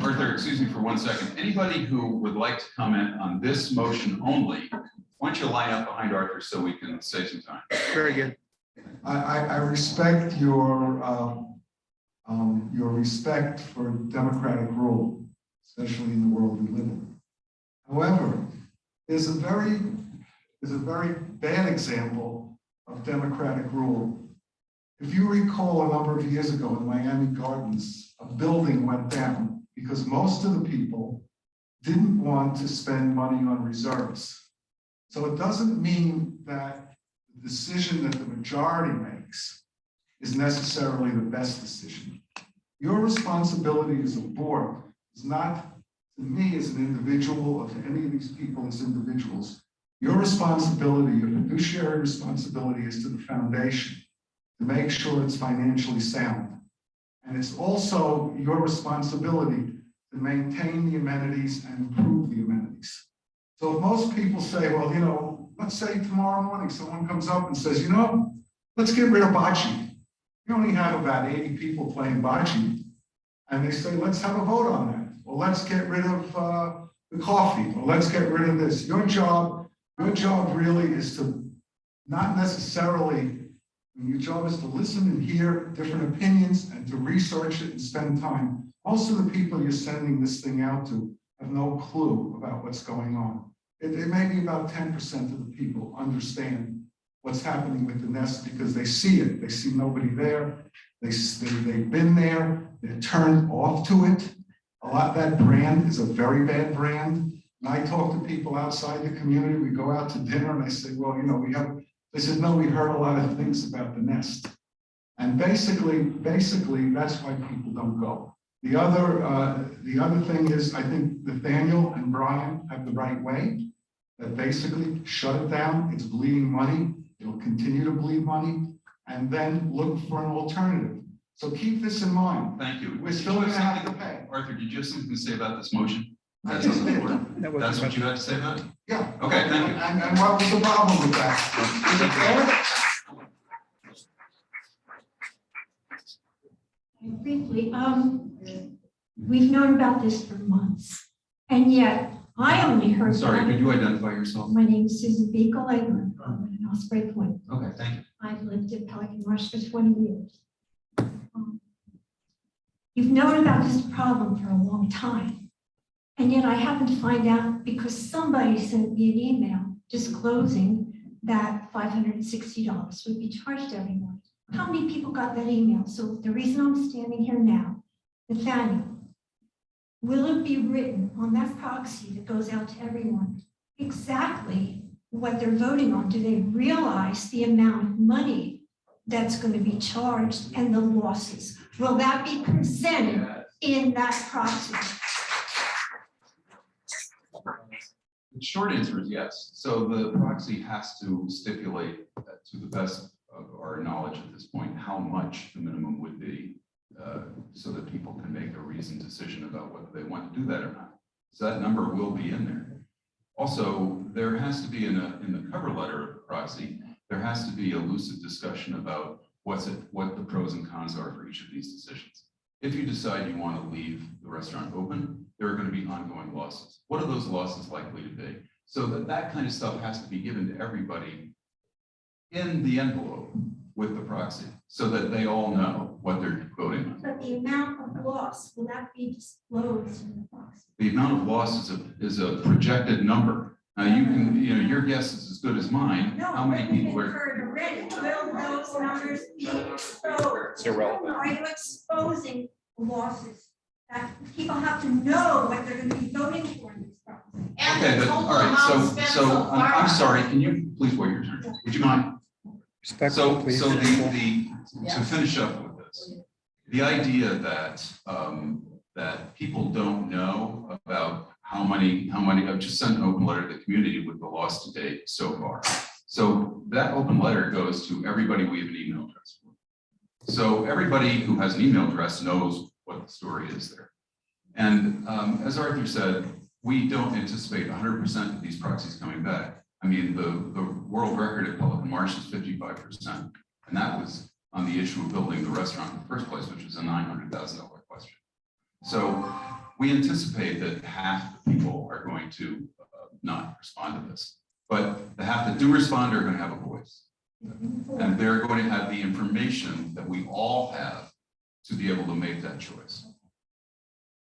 Arthur, excuse me for 1 second. Anybody who would like to comment on this motion only, why don't you line up behind Arthur so we can save some time? Very good. I respect your respect for democratic rule, especially in the world we live in. However, there's a very bad example of democratic rule. If you recall, a number of years ago in Miami Gardens, a building went down because most of the people didn't want to spend money on reserves. So it doesn't mean that the decision that the majority makes is necessarily the best decision. Your responsibility as a board is not to me as an individual or to any of these people as individuals. Your responsibility, your fiduciary responsibility is to the foundation to make sure it's financially sound. And it's also your responsibility to maintain the amenities and improve the amenities. So if most people say, well, you know, let's say tomorrow morning someone comes up and says, you know, let's get rid of bocce. You only have about 80 people playing bocce. And they say, let's have a vote on that. Well, let's get rid of the coffee. Or let's get rid of this. Your job really is to not necessarily, your job is to listen and hear different opinions and to research it and spend time. Most of the people you're sending this thing out to have no clue about what's going on. It may be about 10% of the people understand what's happening with the nest because they see it. They see nobody there. They've been there. They're turned off to it. That brand is a very bad brand. And I talk to people outside the community. We go out to dinner and I say, well, you know, they said, no, we heard a lot of things about the nest. And basically, that's why people don't go. The other thing is, I think Nathaniel and Brian have the right way, that basically shut it down. It's bleeding money. It'll continue to bleed money, and then look for an alternative. So keep this in mind. Thank you. We're still going to have to pay. Arthur, did you have something to say about this motion? I That's just on the did. floor. That's what you had to say about it? Yeah. Okay, thank you. And what was the problem with that? Is it fair? Briefly, we've known about this for months, and yet I only heard. Sorry, could you identify yourself? My name is Susan Beagle. I live in Osprey Point. Okay, thank you. I've lived in Pelican Marsh for 20 years. You've known about this problem for a long time, and yet I happened to find out because somebody sent me an email disclosing that $560 would be charged every month. How many people got that email? So the reason I'm standing here now, Nathaniel, will it be written on that proxy that goes out to everyone exactly what they're voting on? Do they realize the amount of money that's going to be charged and the losses? Will that be presented in that proxy? The short answer is yes. So the proxy has to stipulate to the best of our knowledge at this point how much the minimum would be so that people can make a reasoned decision about whether they want to do that or not. So that number will be in there. Also, there has to be in the cover letter of the proxy, there has to be a lucid discussion about what the pros and cons are for each of these decisions. If you decide you want to leave the restaurant open, there are going to be ongoing losses. What are those losses likely to be? So that kind of stuff has to be given to everybody in the envelope with the proxy so that they all know what they're voting on. But the amount of loss, will that be disclosed in the proxy? The amount of loss is a projected number. Now your guess is as good as mine. No, How many people are? heard already. Will those numbers be exposed? It's irrelevant. Are you exposing losses that people have to know what they're gonna be voting for in this process. And Okay, the but, total all right, amount spent so so far. I'm sorry, can you please wait your turn? Would you mind? Respectful, So, please. so to finish up with this, the idea that, that people don't know about how many, I've just sent an open letter to the community with the loss to date so far. So that open letter goes to everybody we have an email address for. So everybody who has an email address knows what the story is there. And as Arthur said, we don't anticipate 100% of these proxies coming back. I mean, the world record at Pelican Marsh is 55%. And that was on the issue of building the restaurant in the first place, which was a $900,000 question. So we anticipate that half the people are going to not respond to this. But the half that do respond are going to have a voice. And they're going to have the information that we all have to be able to make that choice.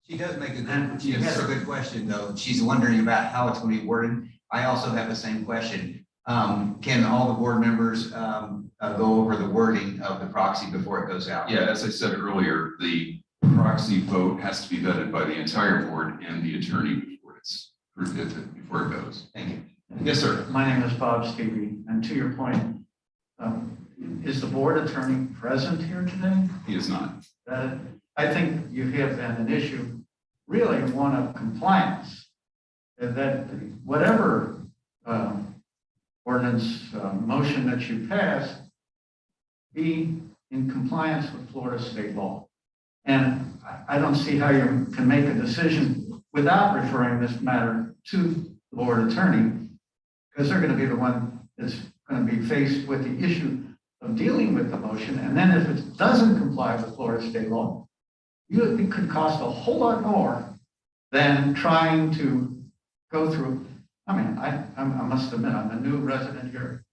She does make a good, she has a good question, though. She's wondering about how it's going to be worded. I also have the same question. Can all the board members go over the wording of the proxy before it goes out? Yeah, as I said earlier, the proxy vote has to be vetted by the entire board and the attorney before it goes. Thank you. Yes, sir. My name is Bob Stevie, and to your point, is the board attorney present here today? He is not. I think you have an issue, really one of compliance, that whatever ordinance motion that you pass be in compliance with Florida state law. And I don't see how you can make a decision without referring this matter to the board attorney, because they're going to be the one that's going to be faced with the issue of dealing with the motion. And then if it doesn't comply with Florida state law, it could cost a whole lot more than trying to go through. I mean, I must admit, I'm a new resident here.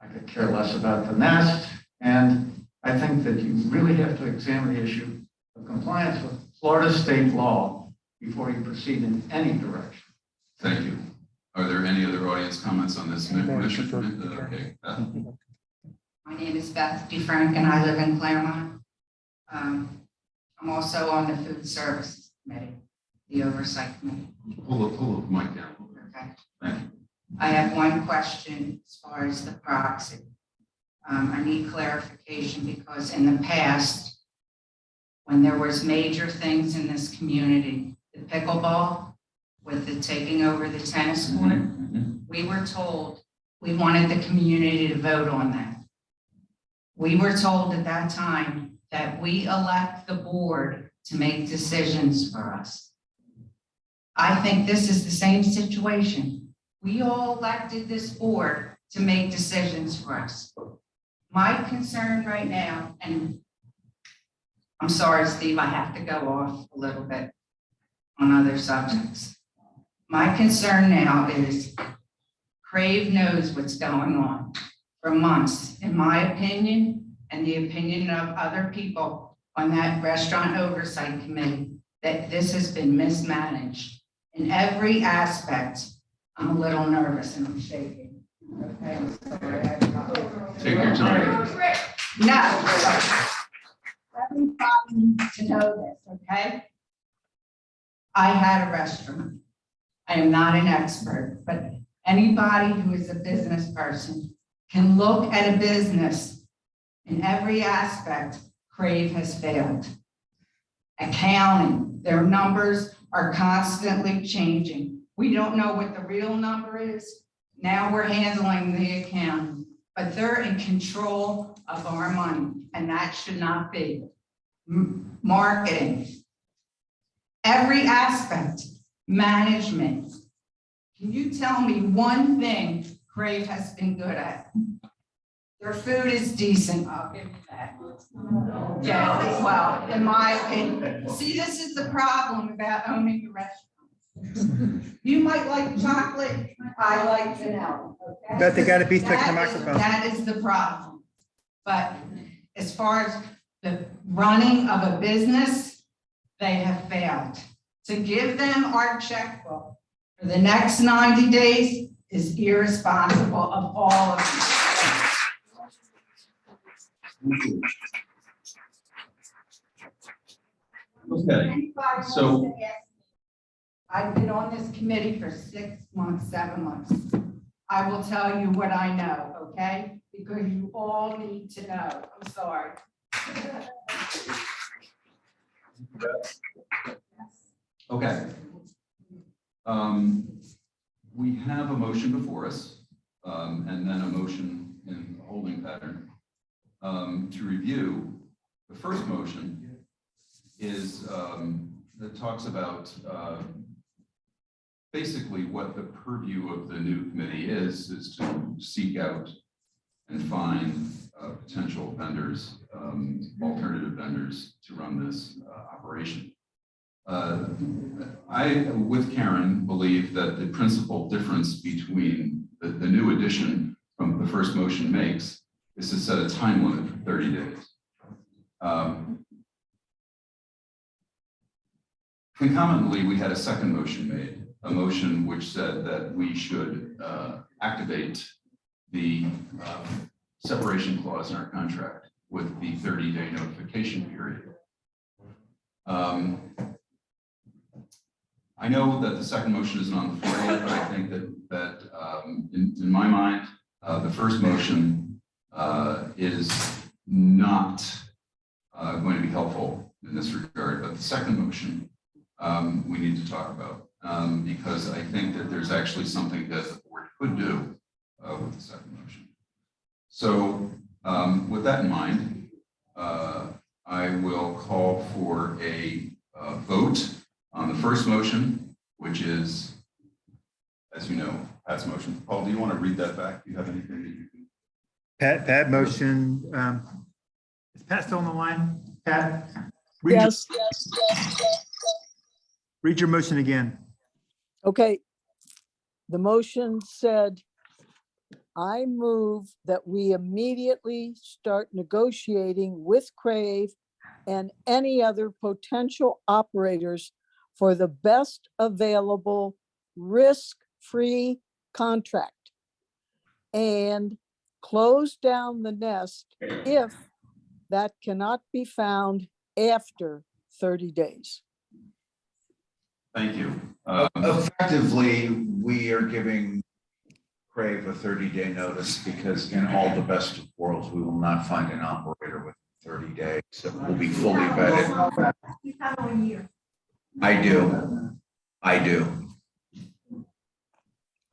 I could care less about the nest. And I think that you really have to examine the issue of compliance with Florida state law before you proceed in any direction. Thank you. Are there any other audience comments on this? Commissioner? Okay. My name is Beth DeFrank and I live in Claremont. I'm also on the Food Services Committee, the Oversight Committee. Pull the mic down. Okay. Thank you. I have one question as far as the proxy. I need clarification because in the past, when there was major things in this community, the pickleball with the taking over the tennis court, we were told we wanted the community to vote on that. We were told at that time that we elect the board to make decisions for us. I think this is the same situation. We all elected this board to make decisions for us. My concern right now, and I'm sorry, Steve, I have to go off a little bit on other subjects. My concern now is Crave knows what's going on for months, in my opinion, and the opinion of other people on that restaurant oversight committee, that this has been mismanaged in every aspect. I'm a little nervous and I'm shaking. Okay, I'm sorry. Take your time. No, everybody needs to know this, okay? I had a restaurant. I am not an expert, but anybody who is a business person can look at a business in every aspect. Crave has failed. Accounting, their numbers are constantly changing. We don't know what the real number is. Now we're handling the accounting, but they're in control of our money, and that should not be. Marketing, every aspect, management. Can you tell me one thing Crave has been good at? Their food is decent, I'll give you that. Yeah, well, in my opinion. See, this is the problem about owning a restaurant. You might like chocolate, I like vanilla, okay? But they got to be stuck in the microphone. That is the problem. But as far as the running of a business, they have failed. To give them our checkbook for the next 90 days is irresponsible of all of them. Okay, so I've been on this committee for 6 months, 7 months. I will tell you what I know, okay? Because you all need to know. I'm sorry. okay. We have a motion before us, and then a motion in holding pattern. To review, the first motion is that talks about basically what the purview of the new committee is to seek out and find potential vendors, alternative vendors to run this operation. I, with Karen, believe that the principal difference between the new addition from the first motion makes is to set a time limit for 30 days. Concomitantly, we had a second motion made, a motion which said that we should activate the separation clause in our contract with the 30-day notification period. I know that the second motion isn't on the floor yet, but I think that in my mind, the first motion is not going to be helpful in this regard, but the second motion we need to talk about because I think that there's actually something that the board could do with the second motion. So with that in mind, I will call for a vote on the first motion, which is, as you know, Pat's motion. Paul, do you want to read that back? Do you have anything that you can? Pat motion, is Pat still on the line? Pat? read your- Yes, Read your motion again. okay. The motion said, I move that we immediately start negotiating with Crave and any other potential operators for the best available risk-free contract and close down the nest if that cannot be found after 30 days. Thank you. Effectively, we are giving Crave a 30-day notice because in all the best of worlds, we will not find an operator with 30 days that will be fully vetted. He's had 1 year. I do.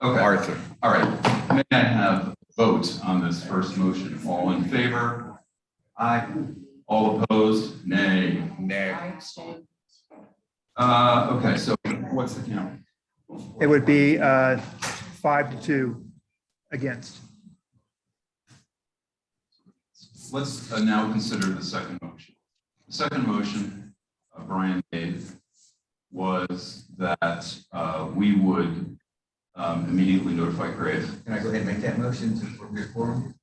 Okay, Arthur. all right. May I have a vote on this first motion? All in favor? Aye. All opposed? Nay. Nay. Okay, so what's the count? It would be 5-2 against. Let's now consider the second motion. The second motion Brian made was that we would immediately notify Crave. Can I go ahead and make that motion since we're before him?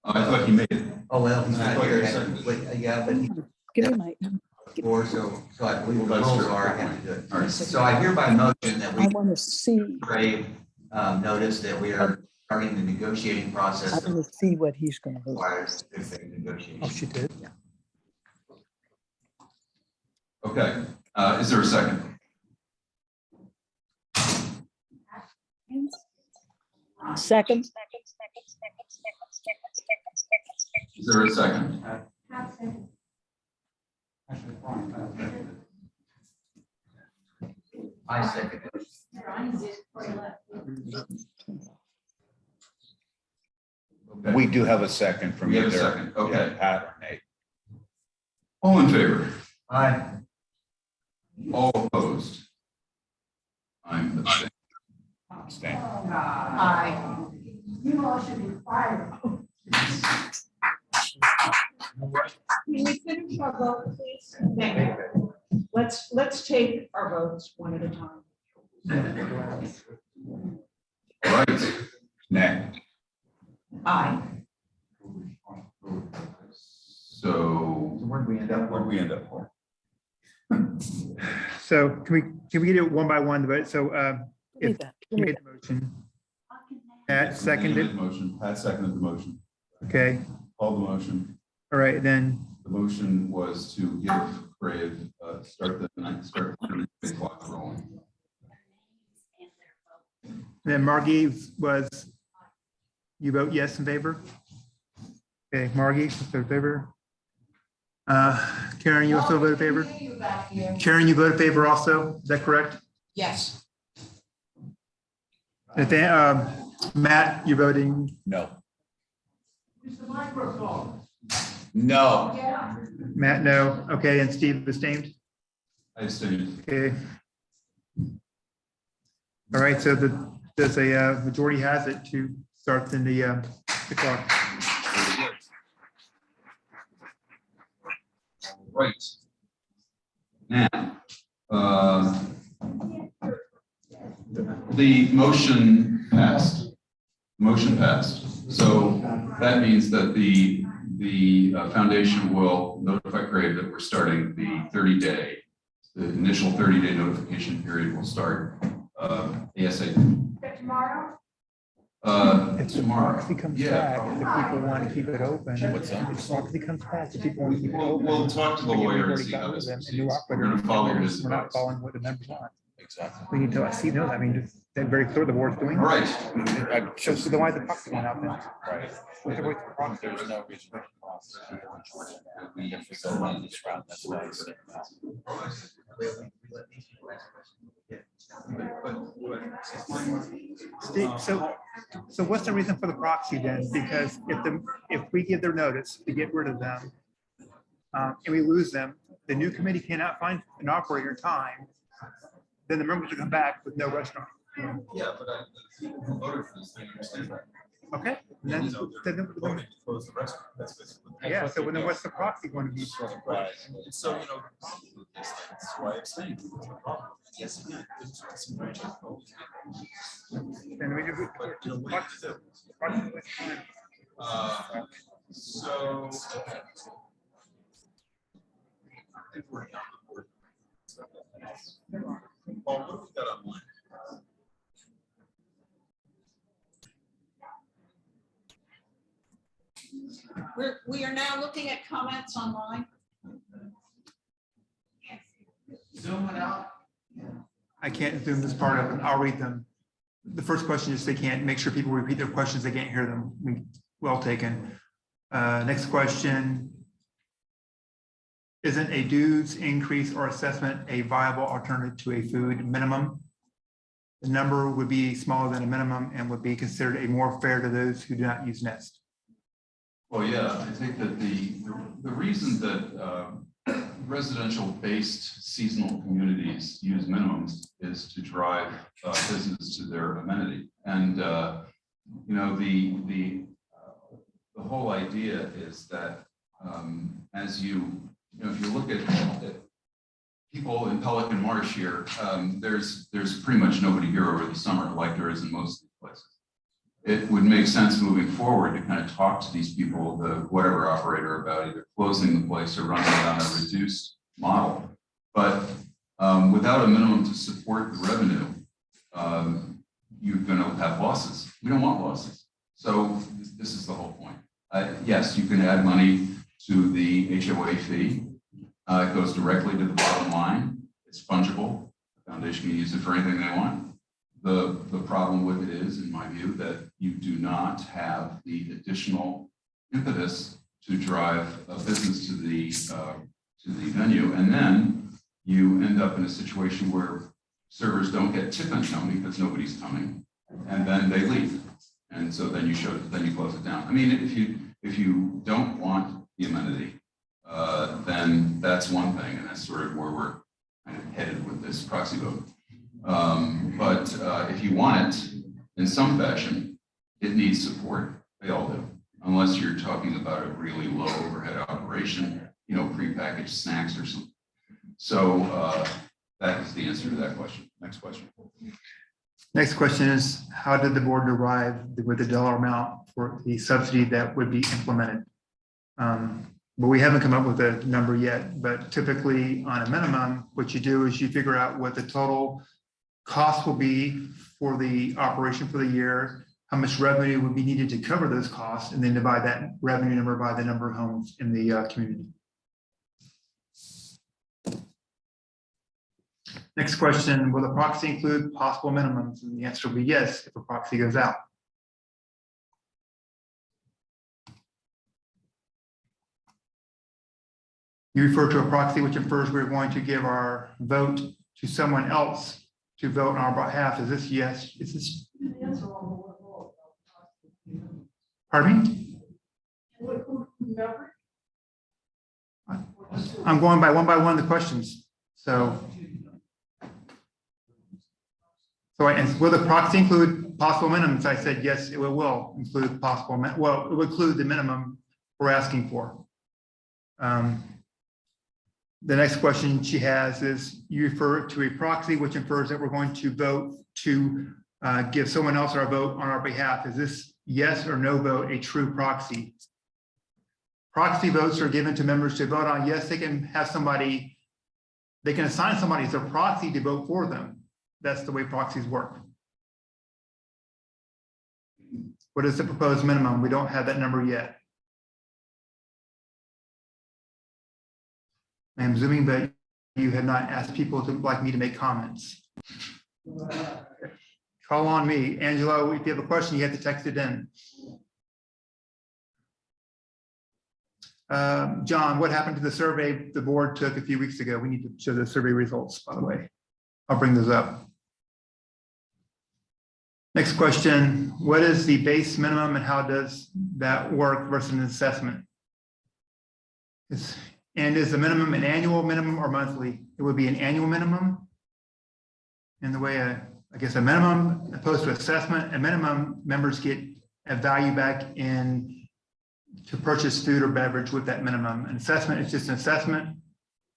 I thought he made it. Oh, well, he's I not thought you here. seconded. But, yeah, but he's Give me my, before, so I believe the Well, that's rules true. are, I have to do it. All right. So I hereby motion that I we want to see, Crave notice that we are starting the negotiating I process that want to see what he's going to vote. requires good faith negotiation. Oh, she did. Okay, is there a second? Second, Is there a second? I second it. Okay. We do have a second from We have a either second, okay. Pat or Nate. All in favor? Aye. All opposed? I'm abstaining. Abstain. Aye. You all should be fired. Can we finish our vote, please? Thank you. Let's take our votes one at a time. All right. Nay. Aye. So Where'd we end up? Where do we end up for? So can we get it one by one? But so give me if that. you Give me made the motion, Pat seconded, Motion. Pat seconded the motion. okay, Called the motion. all right, then, The motion was to give Crave, start the clock rolling. And then Margie was, you vote yes in favor? Okay, Margie, in favor? Karen, you also vote in favor? Karen, you vote in favor also, is that correct? Yes. Matt, you're voting? No. No. Matt, no. Okay, and Steve abstained? I abstained. Okay. All right, so there's a majority has it to start in the clock. Right. Now, the motion passed. Motion passed. So that means that the foundation will notify Crave that we're starting the 30-day, the initial 30-day notification period will start ASAP. Tomorrow? If Tomorrow. If it comes Yeah, back, probably. if people want to keep it open. What's that? If it comes back, if people want to keep it open. We'll talk to the again, we've lawyer and already see got how rid of this them, and new proceeds. We're operator, gonna follow your we're not advice. following what the members want. Exactly. We need to let Steve know that. I mean, they're very clear the board's doing. All right. So then why is the proxy going out then? Right. What's the proxy? There's no reason. If we go down this route, that's why I said no. Steve, so what's the reason for the proxy then? Because if we give their notice to get rid of them, and we lose them, the new committee cannot find an operator in time, then the members will come back with no restaurant. Yeah, but people voted for this thing, understand that. Okay. And then, Voting to close the restaurant. That's basically. yeah, so then what's the proxy going to be? Right. And so, you know, that's why I'm saying. Yes, again. And we do. But, you know, what do you do? So. Paul, what have we got online? We are now looking at comments online. Zoom it out. I can't zoom this part up, and I'll read them. The first question is they can't make sure people repeat their questions. They can't hear them. Well taken. Next question. Isn't a dues increase or assessment a viable alternative to a food minimum? The number would be smaller than a minimum and would be considered a more fair to those who do not use Nest. Well, yeah, I think that the reason that residential-based seasonal communities use minimums is to drive business to their amenity. And you know, the whole idea is that as you know, if you look at people in Pelican Marsh here, there's pretty much nobody here over the summer like there is in most of these places. It would make sense moving forward to kind of talk to these people, the whatever operator, about either closing the place or running it on a reduced model. But without a minimum to support the revenue, you're going to have losses. We don't want losses. So this is the whole point. Yes, you can add money to the HOA fee. It goes directly to the bottom line. It's fungible. The foundation can use it for anything they want. The problem with it is, in my view, that you do not have the additional impetus to drive a business to the venue, and then you end up in a situation where servers don't get tip income because nobody's coming, and then they leave, and so then you close it down. I mean, if you don't want the amenity, then that's one thing, and that's sort of where we're kind of headed with this proxy vote. But if you want it in some fashion, it needs support. They all do, unless you're talking about a really low overhead operation, you know, prepackaged snacks or something. So that is the answer to that question. Next question. Next question is, how did the board derive with the dollar amount for the subsidy that would be implemented? But we haven't come up with a number yet, but typically on a minimum, what you do is you figure out what the total cost will be for the operation for the year, how much revenue would be needed to cover those costs, and then divide that revenue number by the number of homes in the community. Next question, will the proxy include possible minimums? And the answer will be yes, if a proxy goes out. You refer to a proxy, which infers we're going to give our vote to someone else to vote on our behalf. Is this yes? Is this? Pardon me? I'm going by one the questions. So and will the proxy include possible minimums? I said, yes, it will include possible, well, it will include the minimum we're asking for. The next question she has is, you refer to a proxy, which infers that we're going to vote to give someone else our vote on our behalf. Is this yes or no vote a true proxy? Proxy votes are given to members to vote on. Yes, they can have somebody, they can assign somebody as a proxy to vote for them. That's the way proxies work. What is the proposed minimum? We don't have that number yet. I'm assuming that you have not asked people to like me to make comments. Call on me. Angelo, if you have a question, you have to text it in. John, what happened to the survey the board took a few weeks ago? We need to show the survey results, by the way. I'll bring those up. Next question, what is the base minimum and how does that work versus an assessment? And is the minimum an annual minimum or monthly? It would be an annual minimum. And the way I guess a minimum opposed to assessment, a minimum members get a value back in to purchase food or beverage with that minimum. An assessment is just an assessment,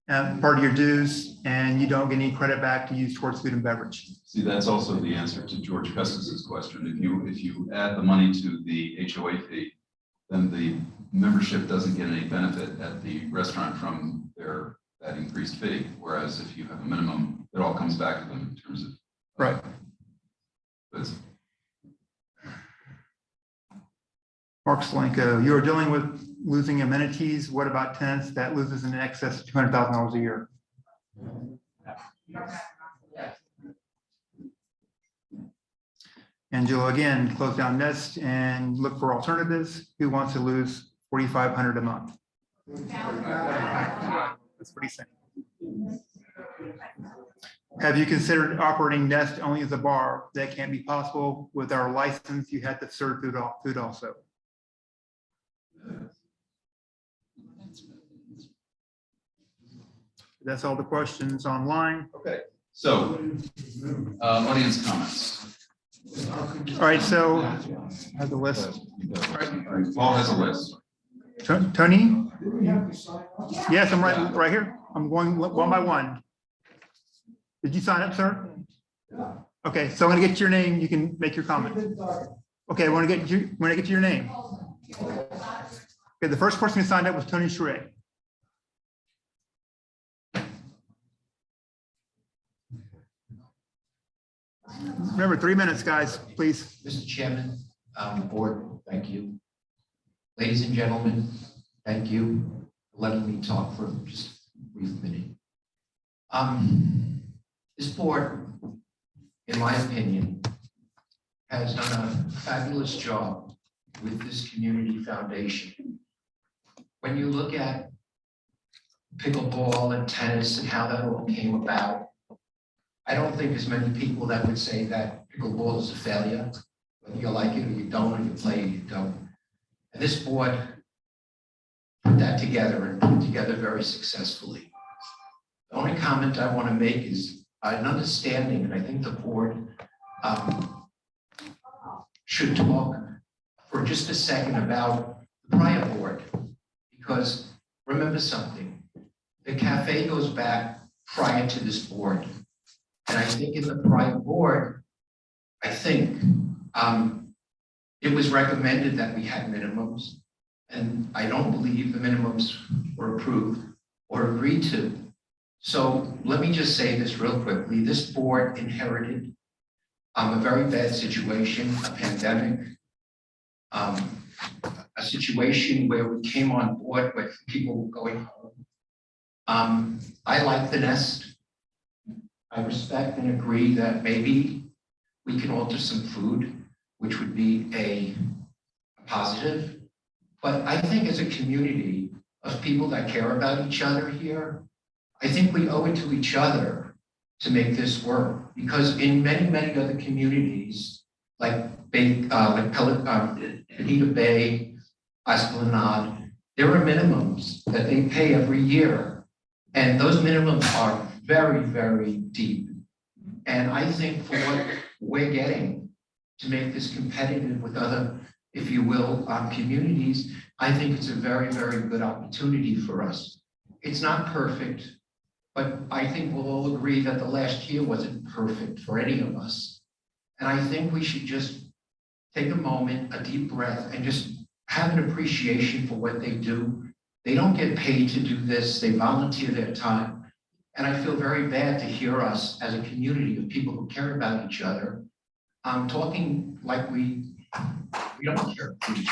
part of your dues, and you don't get any credit back to use towards food and beverage. See, that's also the answer to George Custis's question. If you add the money to the HOA fee, then the membership doesn't get any benefit at the restaurant from that increased fee. Whereas if you have a minimum, it all comes back to them in terms of right. Mark Slanko, you are dealing with losing amenities. What about tenants that loses in excess of $200,000 a year? Angela, again, close down Nest and look for alternatives. Who wants to lose $4,500 a month? That's pretty simple. Have you considered operating Nest only as a bar? That can't be possible. With our license, you have to serve food also. That's all the questions online. Okay, so audience comments. All right, so I have the list. Paul has a list. Tony? Yes, I'm right here. I'm going one by one. Did you sign up, sir? Okay, so I'm gonna get your name. You can make your comment. Okay, I want to get to your name. Okay, the first person who signed up was Tony Shrey. Remember, 3 minutes, guys, please. Mr. Chairman, board, thank you. Ladies and gentlemen, thank you for letting me talk for just a brief minute. This board, in my opinion, has done a fabulous job with this community foundation. When you look at pickleball and tennis and how that all came about, I don't think there's many people that would say that pickleball is a failure, whether you like it or you don't, or you play or you don't. And this board put that together and put it together very successfully. The only comment I want to make is an understanding, and I think the board should talk for just a second about the prior board, because remember something, the cafe goes back prior to this board. And I think in the prior board, I think it was recommended that we had minimums, and I don't believe the minimums were approved or agreed to. So let me just say this real quickly. This board inherited a very bad situation, a pandemic, a situation where we came on board with people going home. I like the Nest. I respect and agree that maybe we can alter some food, which would be a positive. But I think as a community of people that care about each other here, I think we owe it to each other to make this work. Because in many, many other communities, like Anita Bay, Esplanade, there are minimums that they pay every year. And those minimums are very, very deep. And I think for what we're getting to make this competitive with other, if you will, communities, I think it's a very, very good opportunity for us. It's not perfect, but I think we'll all agree that the last year wasn't perfect for any of us. And I think we should just take a moment, a deep breath, and just have an appreciation for what they do. They don't get paid to do this, they volunteer their time. And I feel very bad to hear us as a community of people who care about each other, talking like we don't care about each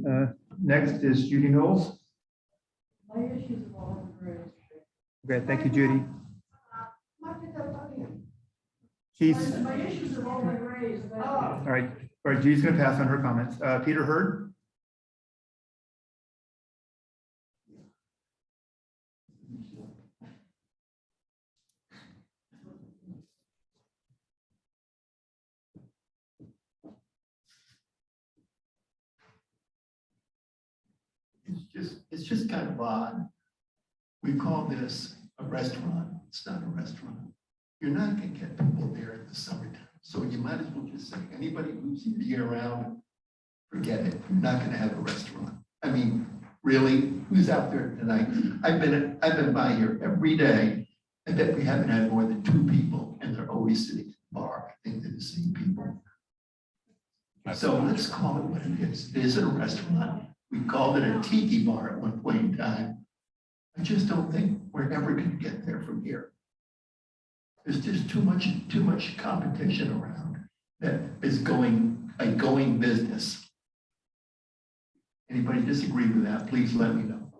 other. Next is Judy Knowles. My issues have all been raised. Okay, thank you, Judy. Keith, My issues have all been raised. all right, Judy's gonna pass on her comments. Peter Hurd. It's just kind of odd. We call this a restaurant. It's not a restaurant. You're not gonna get people there in the summertime. So you might as well just say, anybody who's year round, forget it. You're not gonna have a restaurant. I mean, really, who's out there tonight? I've been by here every day. I bet we haven't had more than 2 people, and they're always sitting at the bar. I think they're the same people. So let's call it what it is. It isn't a restaurant. We called it a tiki bar at one point in time. I just don't think we're ever going to get there from here. There's just too much competition around that is a going business. Anybody disagree with that? Please let me know.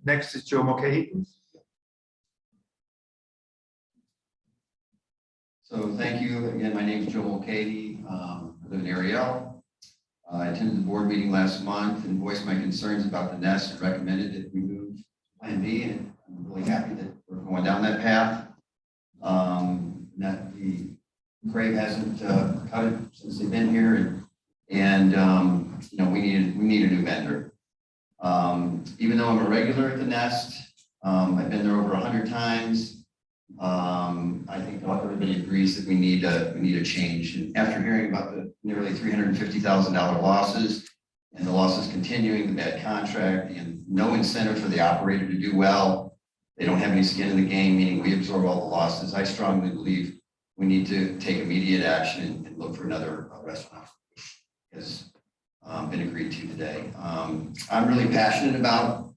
Next is Joe Mulcahy. So thank you. Again, my name is Joe Mulcahy. I live in Ariel. I attended the board meeting last month and voiced my concerns about the nest and recommended that we move to Plan B. And I'm really happy that we're going down that path. That the Craig hasn't cut it since they've been here, and you know, we need a new vendor. Even though I'm a regular at the nest, I've been there over 100 times. I think everybody agrees that we need a change. And after hearing about the nearly $350,000 losses and the losses continuing, the bad contract, and no incentive for the operator to do well, they don't have any skin in the game, meaning we absorb all the losses. I strongly believe we need to take immediate action and look for another restaurant, which has been agreed to today. I'm really passionate about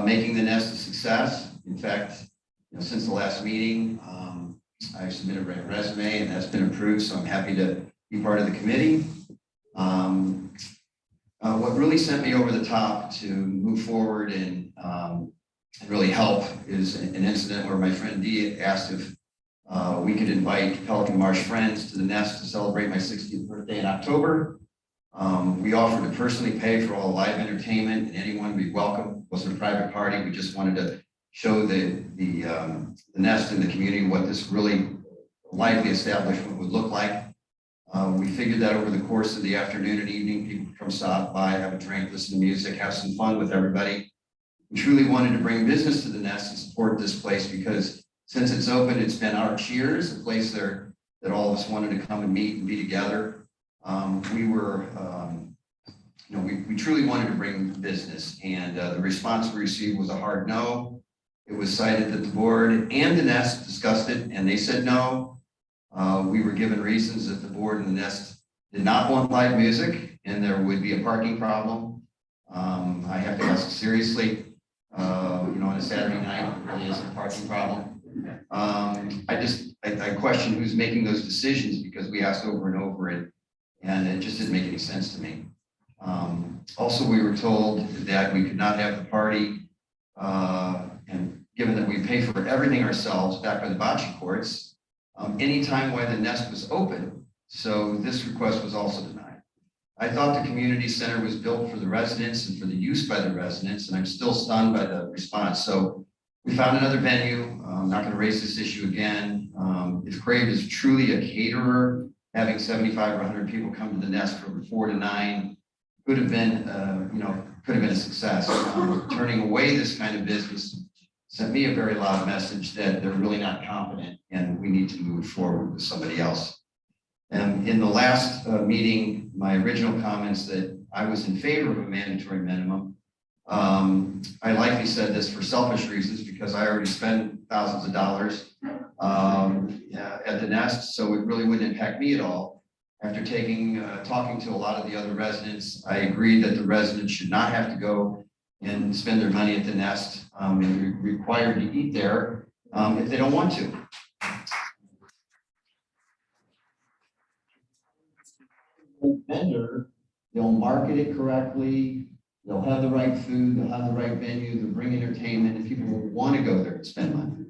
making the nest a success. In fact, since the last meeting, I submitted a resume and that's been approved, so I'm happy to be part of the committee. What really sent me over the top to move forward and really help is an incident where my friend Dee asked if we could invite Pelican Marsh friends to the nest to celebrate my 60th birthday in October. We offered to personally pay for all live entertainment, and anyone would be welcome. It wasn't a private party. We just wanted to show the nest in the community what this really lively establishment would look like. We figured that over the course of the afternoon and evening, people would come stop by, have a drink, listen to music, have some fun with everybody. We truly wanted to bring business to the nest and support this place because since it's open, it's been our cheers, a place there that all of us wanted to come and meet and be together. We truly wanted to bring business, and the response we received was a hard no. It was cited that the board and the nest discussed it, and they said no. We were given reasons that the board and the nest did not want live music, and there would be a parking problem. I have to ask seriously, on a Saturday night, there really isn't a parking problem. I question who's making those decisions because we asked over and over it, and it just didn't make any sense to me. Also, we were told that we could not have the party, and given that we pay for everything ourselves back by the bocce courts, anytime while the nest was open. So this request was also denied. I thought the community center was built for the residents and for the use by the residents, and I'm still stunned by the response. So we found another venue. I'm not going to raise this issue again. If Crave is truly a caterer, having 75 or 100 people come to the nest from 4 to 9 could have been, could have been a success. Turning away this kind of business sent me a very loud message that they're really not competent and we need to move forward with somebody else. And in the last meeting, my original comments that I was in favor of a mandatory minimum. I likely said this for selfish reasons because I already spend thousands of dollars at the nest, so it really wouldn't impact me at all. After talking to a lot of the other residents, I agree that the residents should not have to go and spend their money at the nest and be required to eat there if they don't want to. Vendor, they'll market it correctly, they'll have the right food, they'll have the right venue, they'll bring entertainment, and people will want to go there and spend money.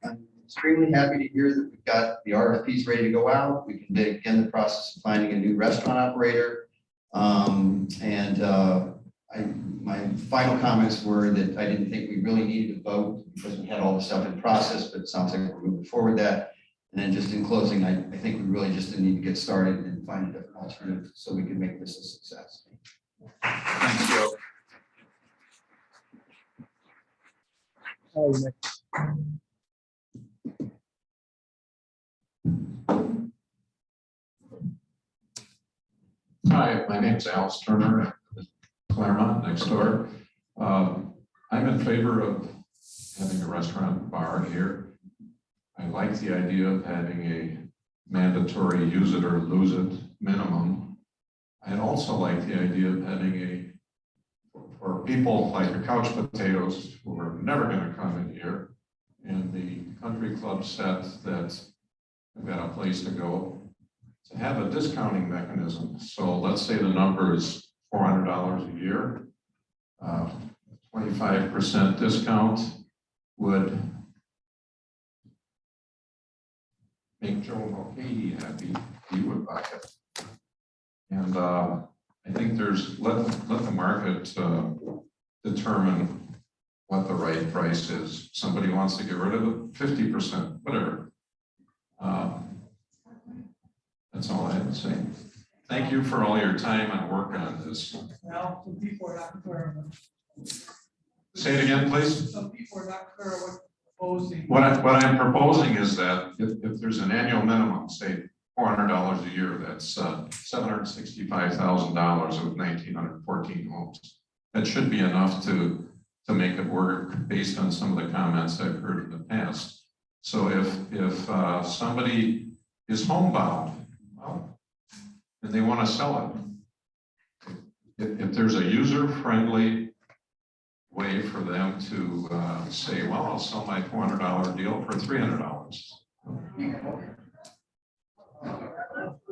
I'm extremely happy to hear that we've got the RFPs ready to go out. We can begin the process of finding a new restaurant operator. My final comments were that I didn't think we really needed to vote because we had all the stuff in process, but it sounds like we're moving forward with that. And then just in closing, I think we really just need to get started and find a different alternative so we can make this a success. Thanks, Joe. Hi, my name's Alice Turner, Claremont next door. I'm in favor of having a restaurant bar here. I like the idea of having a mandatory use it or lose it minimum. I'd also like the idea of having for people like the couch potatoes who are never going to come in here and the country club set that have got a place to go, to have a discounting mechanism. So let's say the number is $400 a year. 25% discount would make Joe Mulcahy happy. He would buy it. And I think let the market determine what the right price is. Somebody wants to get rid of it, 50%, whatever. That's all I have to say. Thank you for all your time and work on this. Well, some people are not clear on Say it again, please. Some people are not clear what proposing. What I'm proposing is that if there's an annual minimum, say $400 a year, that's $765,000 with 1,914 homes. That should be enough to make it work based on some of the comments I've heard in the past. So if somebody is homebound, well, and they want to sell it, if there's a user-friendly way for them to say, well, I'll sell my $400 deal for $300.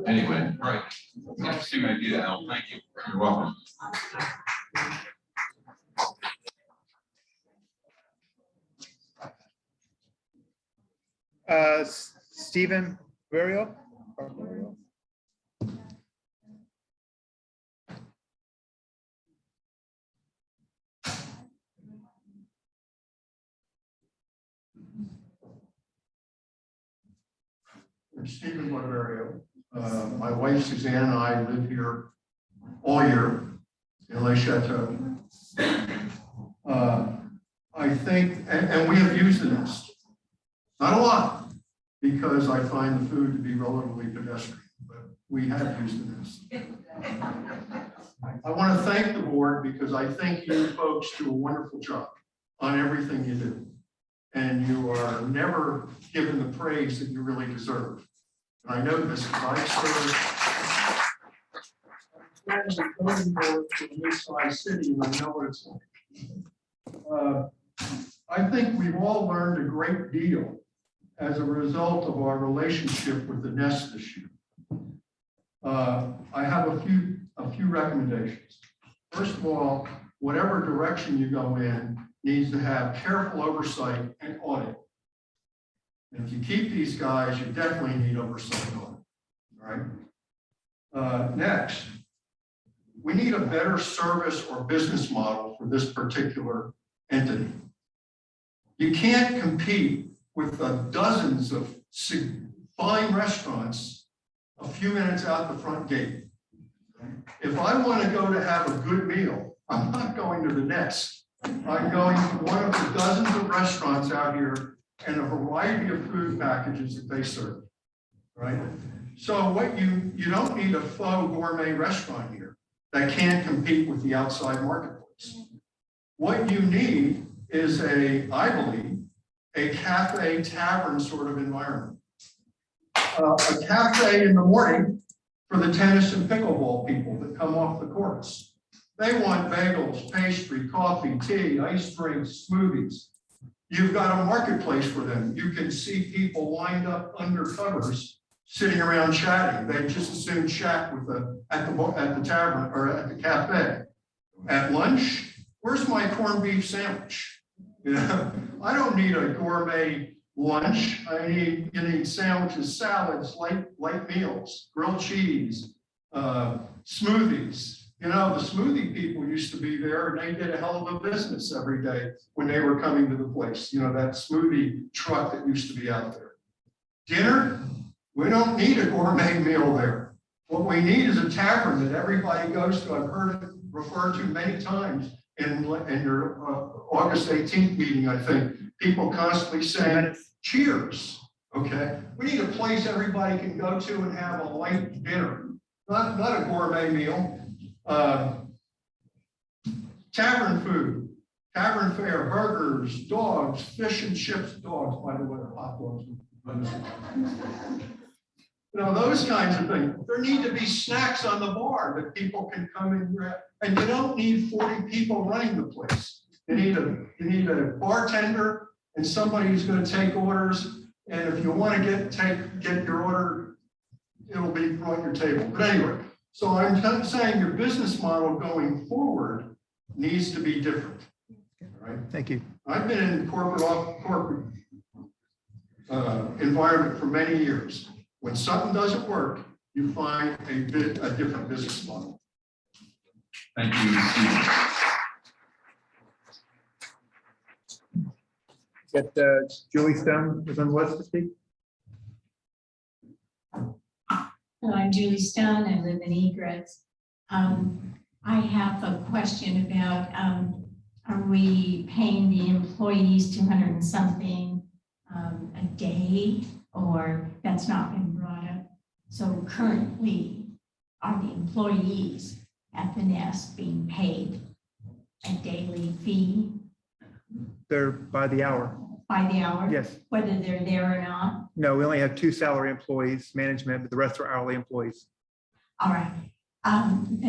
Anyway, Right. Interesting idea, Al. Thank you. you're welcome. Stephen Verio. Stephen Barbario. My wife Suzanne and I live here all year in Le Chateau. I think, and we have used the nest. Not a lot, because I find the food to be relatively pedestrian, but we have used the nest. I want to thank the board because I think you folks do a wonderful job on everything you do. And you are never given the praise that you really deserve. And I know this because I served on the voting board for the East Side City, and I know what it's like. I think we've all learned a great deal as a result of our relationship with the Nest this year. I have a few recommendations. First of all, whatever direction you go in needs to have careful oversight and audit. And if you keep these guys, you definitely need oversight on it, all right? Next, we need a better service or business model for this particular entity. You can't compete with the dozens of fine restaurants a few minutes out the front gate. If I want to go to have a good meal, I'm not going to the Nest. I'm going to one of the dozens of restaurants out here and a variety of food packages that they serve, right? So what you don't need a faux gourmet restaurant here that can't compete with the outside marketplace. What you need is I believe, a cafe tavern sort of environment. A cafe in the morning for the tennis and pickleball people that come off the courts. They want bagels, pastry, coffee, tea, ice drinks, smoothies. You've got a marketplace for them. You can see people lined up under covers, sitting around chatting. They just as soon chat at the tavern or at the cafe. At lunch, where's my corned beef sandwich? You know, I don't need a gourmet lunch. You need sandwiches, salads, light meals, grilled cheese, smoothies. You know, the smoothie people used to be there and they did a hell of a business every day when they were coming to the place. You know, that smoothie truck that used to be out there. Dinner, we don't need a gourmet meal there. What we need is a tavern that everybody goes to. I've heard it referred to many times in your August 18th meeting, I think. People constantly saying, cheers, okay? We need a place everybody can go to and have a light dinner, not a gourmet meal. Tavern food, tavern fare, burgers, dogs, fish and chips, dogs, by the way, hot dogs. You know, those kinds of things. There need to be snacks on the bar that people can come and grab. And you don't need 40 people running the place. You need a bartender and somebody who's going to take orders. And if you want to get your order, it'll be brought your table. But anyway, so I'm saying your business model going forward needs to be different. All right. Thank you. I've been in corporate environment for many years. When something doesn't work, you find a different business model. Thank you. Got Julie Stone was on the list to speak. Hello, I'm Julie Stone. I live in Egrets. I have a question about, are we paying the employees 200 and something a day, or that's not been brought up? So currently, are the employees at the Nest being paid a daily fee? They're by the hour. By the hour? Yes. Whether they're there or not? No, we only have 2 salary employees, management, but the rest are hourly employees. All right. And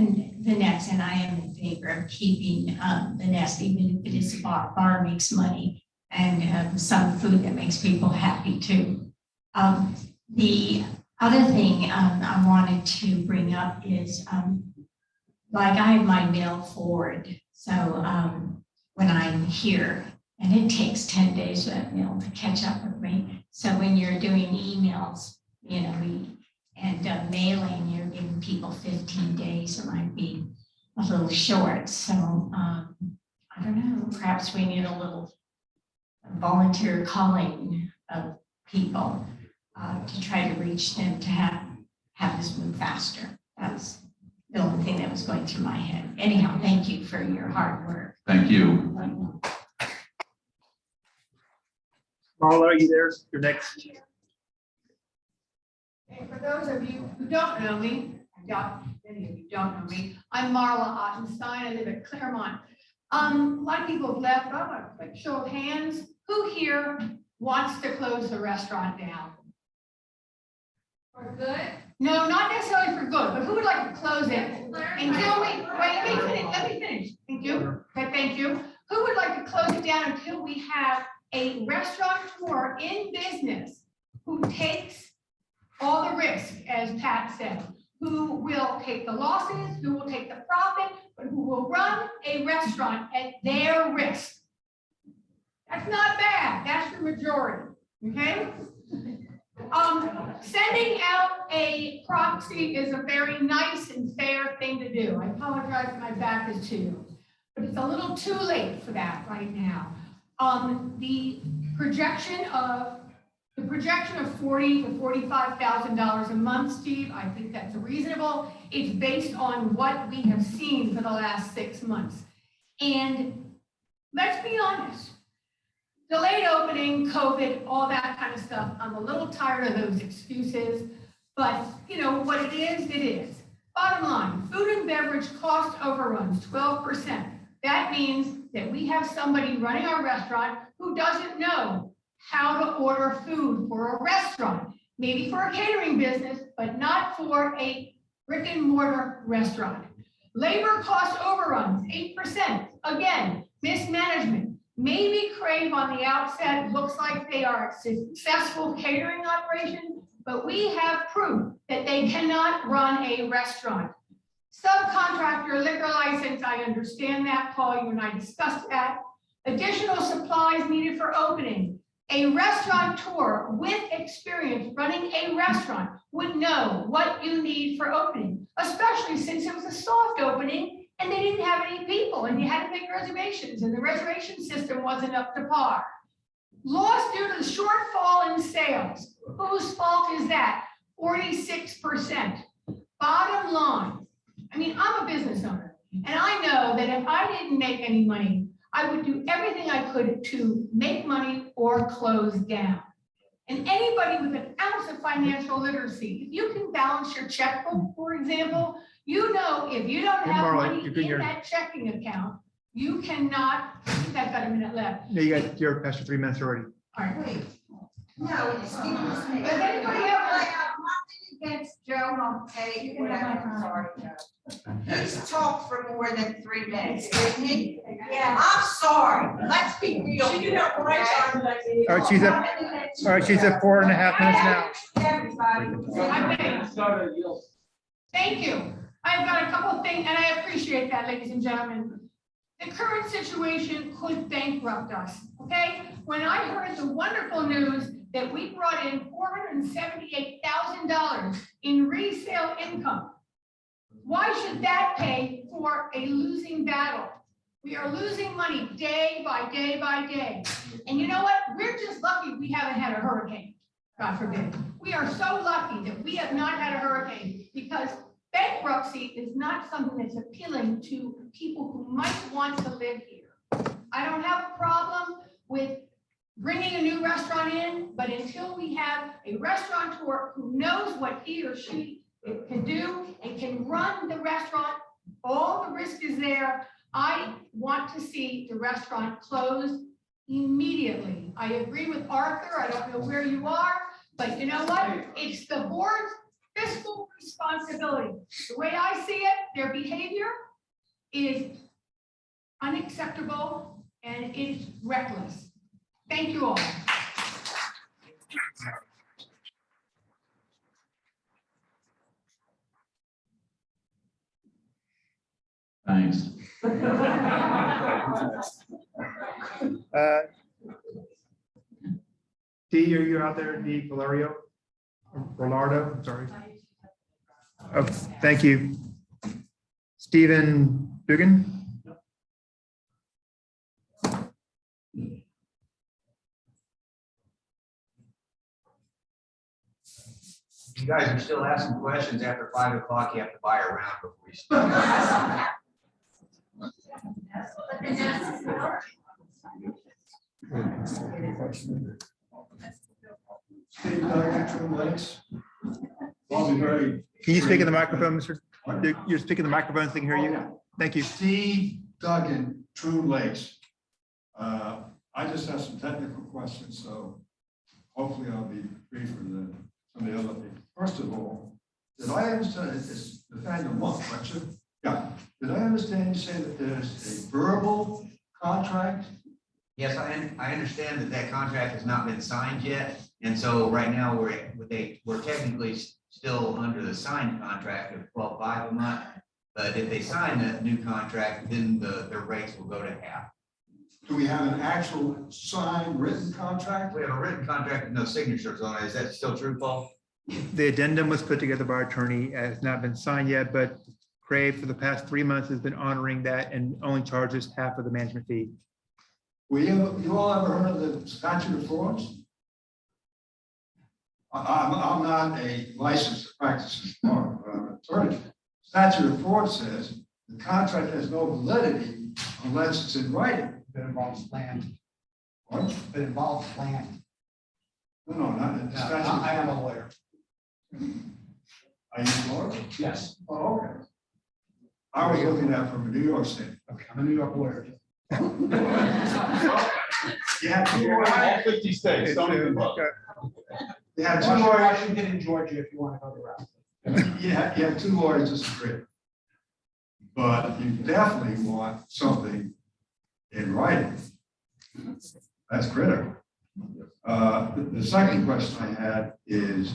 the Nest, and I am in favor of keeping the Nest, even if it is a bar. Bar makes money, and some food that makes people happy too. The other thing I wanted to bring up is, like I have my mail forward. So when I'm here, and it takes 10 days for that mail to catch up with me. So when you're doing emails, you know, and mailing, you're giving people 15 days, it might be a little short. So I don't know, perhaps we need a little volunteer calling of people to try to reach them to have this move faster. That was the only thing that was going through my head. Anyhow, thank you for your hard work. Thank you. Marla, are you there? You're next. And for those of you who don't know me, many of you don't know me, I'm Marla Ottenstein. I live at Claremont. A lot of people have left. I want a quick show of hands. Who here wants to close the restaurant down? For good? No, not necessarily for good, but who would like to close it until we, wait, let me finish. Thank you. Okay, thank you. Who would like to close it down until we have a restaurateur in business who takes all the risk, as Pat said, who will take the losses, who will take the profit, but who will run a restaurant at their risk? That's not bad. That's the majority, okay? Sending out a proxy is a very nice and fair thing to do. I apologize, my back is to you, but it's a little too late for that right now. The projection of $40,000 to $45,000 a month, Steve, I think that's reasonable. It's based on what we have seen for the last 6 months. And let's be honest, delayed opening, COVID, all that kind of stuff, I'm a little tired of those excuses, but you know, what it is, it is. Bottom line, food and beverage cost overruns 12%. That means that we have somebody running our restaurant who doesn't know how to order food for a restaurant, maybe for a catering business, but not for a brick and mortar restaurant. Labor cost overruns 8%. Again, mismanagement. Maybe Crave on the outset looks like they are a successful catering operation, but we have proof that they cannot run a restaurant. Subcontractor liquor license, I understand that, Paul, you and I discussed that. Additional supplies needed for opening. A restaurateur with experience running a restaurant would know what you need for opening, especially since it was a soft opening and they didn't have any people and you had to make reservations and the reservation system wasn't up to par. Loss due to the shortfall in sales. Whose fault is that? 46%. Bottom line, I mean, I'm a business owner and I know that if I didn't make any money, I would do everything I could to make money or close down. And anybody with an ounce of financial literacy, if you can balance your checkbook, for example, you know if you don't have money in that checking account, you cannot, I think I've got a minute left. No, you got your past your 3 minutes already. All right. Wait. No, excuse me. Does anybody have I have nothing against Joe Monte, whatever, sorry, Joe. He's talked for more than 3 minutes, didn't he? Yeah. I'm sorry, let's be real. All right, she's at 4.5 minutes now. Thank you. I've got a couple of things, and I appreciate that, ladies and gentlemen. The current situation could bankrupt us, okay? When I heard the wonderful news that we brought in $478,000 in resale income, why should that pay for a losing battle? We are losing money day by day by day. And you know what? We're just lucky we haven't had a hurricane, God forbid. We are so lucky that we have not had a hurricane because bankruptcy is not something that's appealing to people who might want to live here. I don't have a problem with bringing a new restaurant in, but until we have a restaurateur who knows what he or she can do and can run the restaurant, all the risk is there. I want to see the restaurant closed immediately. I agree with Arthur. I don't know where you are, but you know what? It's the board's fiscal responsibility. The way I see it, their behavior is unacceptable and it's reckless. Thank you all. Thanks. Dee, are you out there? Dee Valerio? Ronaldo, I'm sorry. Oh, thank you. Stephen Dugan? You guys are still asking questions after 5 o'clock. You have to buy a round before you start. Can you speak in the microphone, Mr.? You're speaking in the microphone so they can hear you. Thank you. Steve Duggan, True Lakes. I just have some technical questions, so hopefully I'll be briefer than some of the other people. First of all, did I understand, it's Nathaniel Monk, correct? Yeah. Did I understand you say that there's a verbal contract? Yes, I understand that that contract has not been signed yet. And so right now we're technically still under the signed contract of 12.5 a month. But if they sign that new contract, then their rates will go to half. Do we have an actual signed written contract? We have a written contract with no signatures on it. Is that still true, Paul? The addendum was put together by our attorney, has not been signed yet, but Crave for the past 3 months has been honoring that and only charges half of the management fee. You all ever heard of the statute of frauds? I'm not a licensed practice attorney. Statute of frauds says the contract has no validity unless it's in writing. That involves land. What? That involves land. No, not in the statute. I am a lawyer. Are you a lawyer? Yes. Oh, okay. I was looking at from New York State. Okay, I'm a New York lawyer. Yeah, All 50 states, don't even look. you had two Washington, lawyers. Washington and Georgia, if you want to go the route. You have two lawyers disagree. But you definitely want something in writing. That's critical. The second question I had is,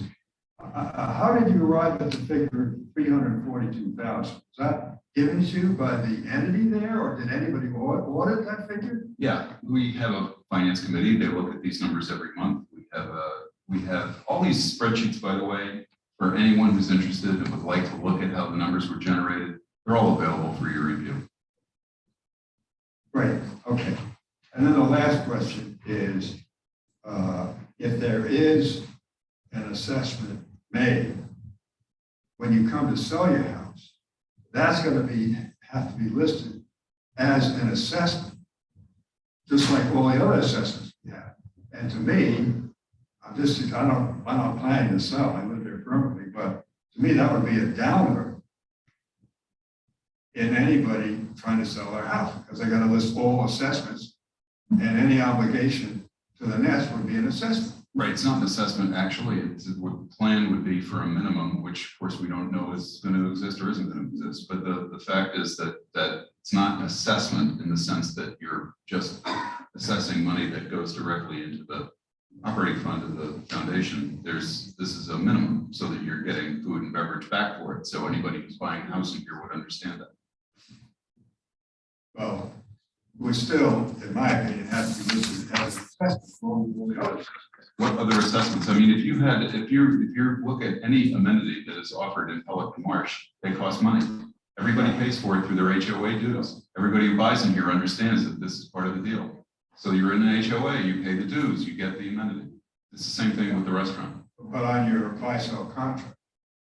how did you arrive at the figure 342,000? Was that given to you by the entity there, or did anybody audit that figure? Yeah, we have a finance committee. They look at these numbers every month. We have all these spreadsheets, by the way, for anyone who's interested and would like to look at how the numbers were generated. They're all available for your review. Great, okay. And then the last question is, if there is an assessment made when you come to sell your house, that's going to have to be listed as an assessment, just like all the other assessments we have. And to me, I'm not planning to sell. I live here permanently, but to me, that would be a downer in anybody trying to sell their house, because they got to list all assessments, and any obligation to the nest would be an assessment. Right, it's not an assessment, actually. It's what the plan would be for a minimum, which of course we don't know is going to exist or isn't going to exist. But the fact is that it's not an assessment in the sense that you're just assessing money that goes directly into the operating fund of the foundation. This is a minimum so that you're getting food and beverage back for it. So anybody who's buying a house in here would understand that. Well, we still, in my opinion, have to be listed as an assessment for all the others. What other assessments? I mean, if you look at any amenity that is offered in Pelican Marsh, they cost money. Everybody pays for it through their HOA dues. Everybody who buys in here understands that this is part of the deal. So you're in an HOA, you pay the dues, you get the amenity. It's the same thing with the restaurant. But on your buy-sell contract,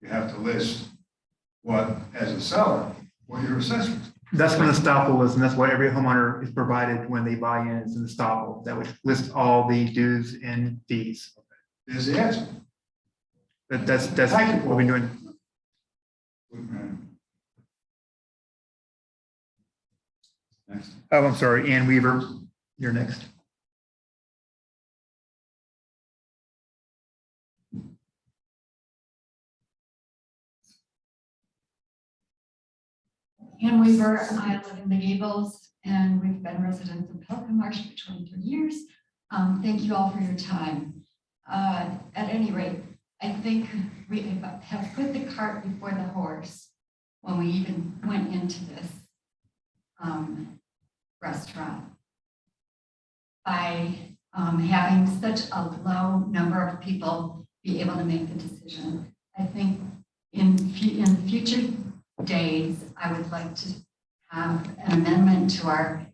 you have to list what, as a seller, what your assessment. That's when the estoppel is, and that's what every homeowner is provided when they buy in, is an estoppel that would list all the dues and fees. Is the answer. That's what we've been doing. Next. Oh, I'm sorry, Ann Weaver, you're next. Ann Weaver, I live in the Gables, and we've been residents of Pelican Marsh for 23 years. Thank you all for your time. At any rate, I think we have put the cart before the horse when we even went into this restaurant. By having such a low number of people be able to make the decision, I think in future days, I would like to have an amendment to our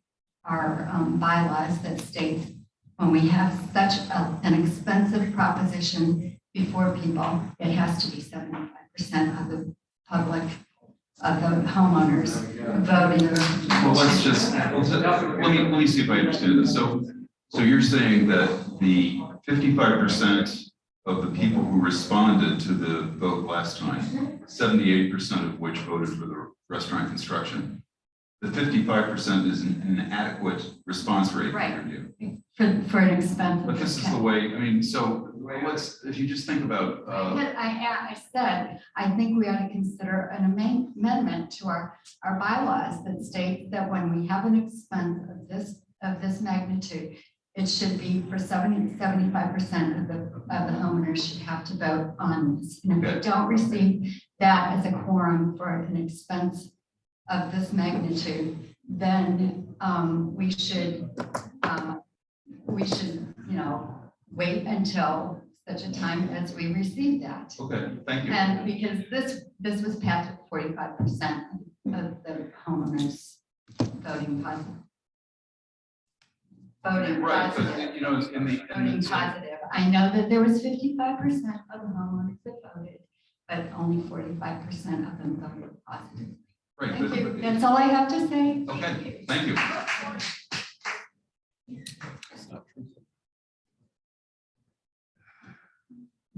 bylaws that states when we have such an expensive proposition before people, it has to be 75% of the public, of the homeowners voting. Well, let me see if I understand this. So you're saying that the 55% of the people who responded to the vote last time, 78% of which voted for the restaurant construction, the 55% is an inadequate response rate. Right. In your view. For an expensive. But this is the way, I mean, so if you just think about, I said, I think we ought to consider an amendment to our bylaws that state that when we have an expense of this magnitude, it should be for 75% of the homeowners should have to vote on this. And if we don't receive that as a quorum for an expense of this magnitude, then we should, wait until such a time as we receive that. okay, thank you. And because this was passed with 45% of the homeowners voting positive. Voting Right, positive. but you know, Voting positive. I know that there was 55% of the homeowners that voted, but only 45% of them voted positive. right. Thank you. That's all I have to say. Okay, thank you.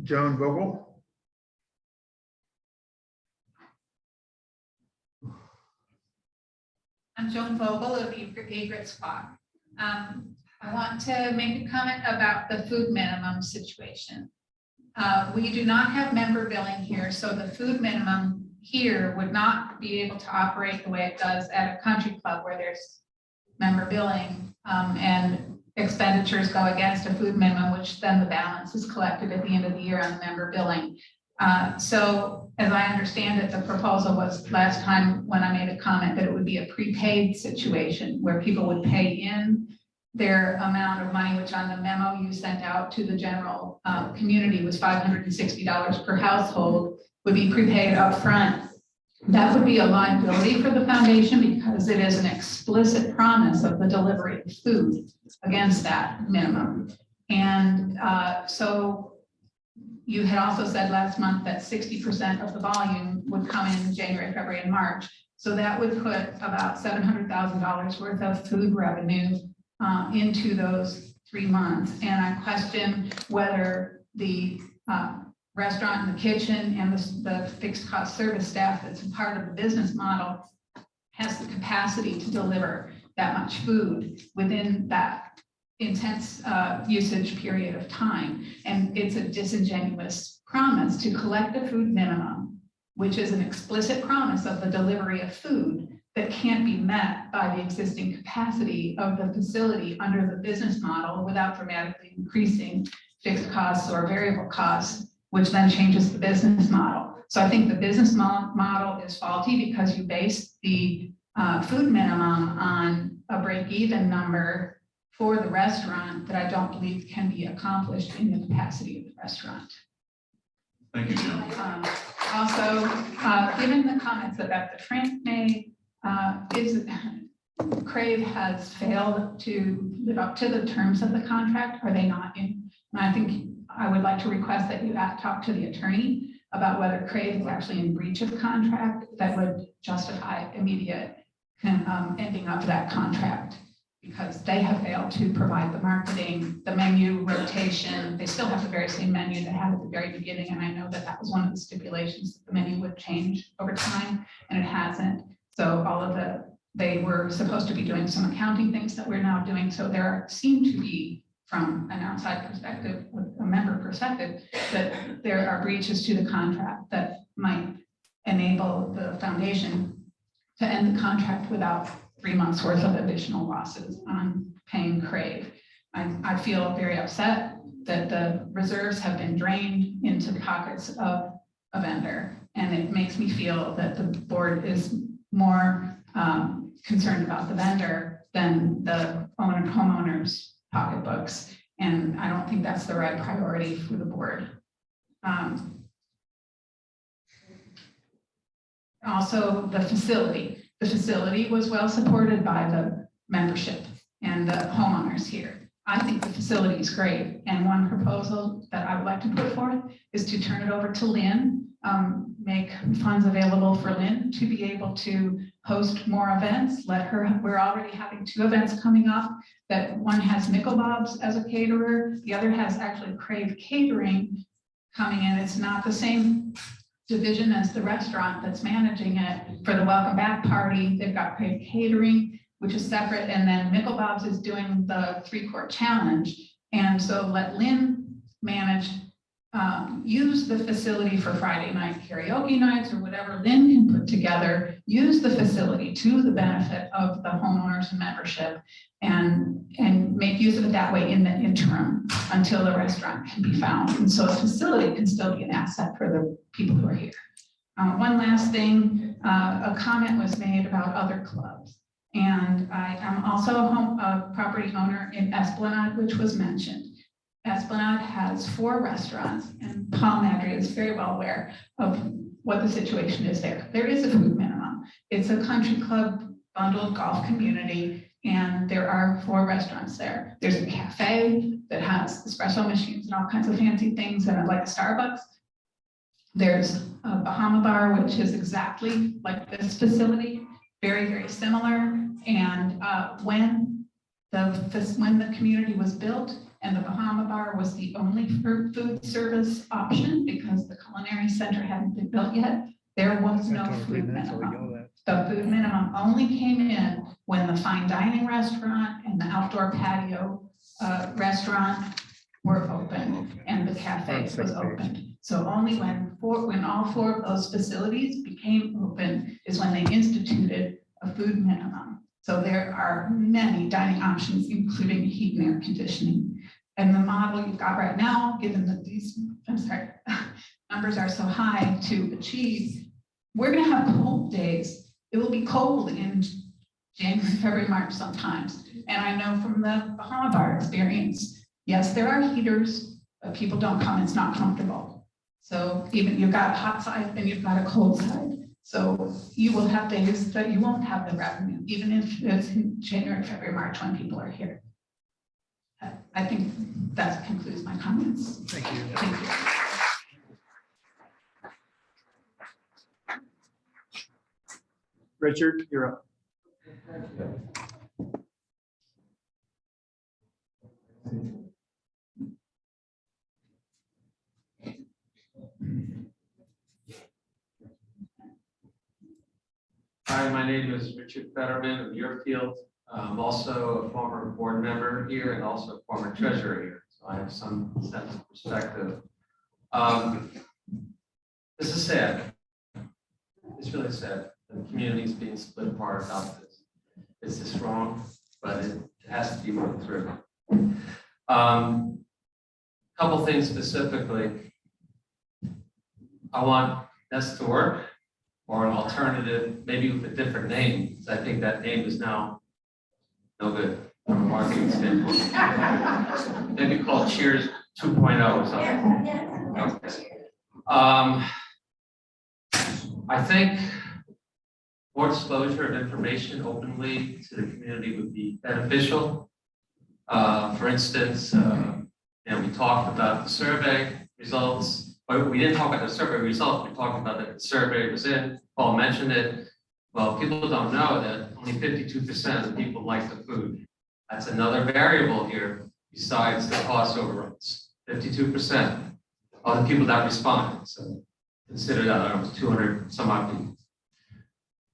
Joan Vogel. I'm Joan Vogel of Egret Squad. I want to make a comment about the food minimum situation. We do not have member billing here, so the food minimum here would not be able to operate the way it does at a country club where there's member billing and expenditures go against a food minimum, which then the balance is collected at the end of the year on the member billing. So as I understand it, the proposal was last time when I made a comment that it would be a prepaid situation where people would pay in their amount of money, which on the memo you sent out to the general community was $560 per household, would be prepaid up front. That would be a liability for the foundation because it is an explicit promise of the delivery of food against that minimum. And so you had also said last month that 60% of the volume would come in January, February, and March. So that would put about $700,000 worth of food revenue into those 3 months. And I question whether the restaurant and the kitchen and the fixed cost service staff that's a part of the business model has the capacity to deliver that much food within that intense usage period of time. And it's a disingenuous promise to collect a food minimum, which is an explicit promise of the delivery of food that can't be met by the existing capacity of the facility under the business model without dramatically increasing fixed costs or variable costs, which then changes the business model. So I think the business model is faulty because you base the food minimum on a break-even number for the restaurant that I don't believe can be accomplished in the capacity of the restaurant. Thank you, Joan. Also, given the comments that Beth Frank made, Crave has failed to live up to the terms of the contract. Are they not in? And I think I would like to request that you talk to the attorney about whether Crave is actually in breach of contract that would justify immediate ending of that contract, because they have failed to provide the marketing, the menu rotation. They still have the very same menu they had at the very beginning. And I know that that was one of the stipulations that the menu would change over time, and it hasn't. So they were supposed to be doing some accounting things that we're now doing. So there seem to be, from an outside perspective, a member perspective, that there are breaches to the contract that might enable the foundation to end the contract without 3 months worth of additional losses on paying Crave. I feel very upset that the reserves have been drained into the pockets of a vendor. And it makes me feel that the board is more concerned about the vendor than the homeowners' pocketbooks. And I don't think that's the right priority for the board. Also, the facility. The facility was well supported by the membership and the homeowners here. I think the facility is great. And one proposal that I would like to put forth is to turn it over to Lynn, make funds available for Lynn to be able to host more events. We're already having 2 events coming up, that one has Nickel Bob's as a caterer. The other has actually Crave Catering coming in. It's not the same division as the restaurant that's managing it. For the welcome back party, they've got Crave Catering, which is separate, and then Nickel Bob's is doing the 3-quart challenge. And so let Lynn manage, use the facility for Friday night karaoke nights or whatever Lynn can put together, use the facility to the benefit of the homeowners and membership and make use of it that way in the interim until the restaurant can be found. And so a facility can still be an asset for the people who are here. One last thing, a comment was made about other clubs. And I am also a property owner in Esplanade, which was mentioned. Esplanade has 4 restaurants, and Paul Madry is very well aware of what the situation is there. There is a food minimum. It's a country club bundled golf community, and there are 4 restaurants there. There's a cafe that has espresso machines and all kinds of fancy things, and like a Starbucks. There's a Bahama Bar, which is exactly like this facility, very, very similar. And when the community was built, and the Bahama Bar was the only food service option because the culinary center hadn't been built yet, there was no food minimum. The food minimum only came in when the fine dining restaurant and the outdoor patio restaurant were open and the cafe was open. So only when all 4 of those facilities became open is when they instituted a food minimum. So there are many dining options, including heat and air conditioning. And the model you've got right now, given that these, numbers are so high to achieve, we're gonna have cold days. It will be cold in January, February, March sometimes. And I know from the Bahama Bar experience, yes, there are heaters, but people don't come, it's not comfortable. So even you've got a hot side and you've got a cold side. So you will have days that you won't have the revenue, even if it's in January, February, March when people are here. I think that concludes my comments. Thank you. Thank you. Richard, you're up. Hi, my name is Richard Fetterman of Muirfield. I'm also a former board member here and also a former treasurer here. So I have some sense of perspective. This is sad. It's really sad. The community is being split apart about this. Is this wrong? But it has to be worked through. Couple things specifically. I want this to work, or an alternative, maybe with a different name, because I think that name is now no good from a marketing standpoint. Maybe called Cheers 2.0 or something. Okay. I think more disclosure of information openly to the community would be beneficial. For instance, we talked about the survey results, but we didn't talk about the survey results. We talked about that the survey was in. Paul mentioned it. Well, people don't know that only 52% of the people like the food. That's another variable here besides the cost overruns. 52% of the people that responded. So consider that, I don't know, 200 some odd people.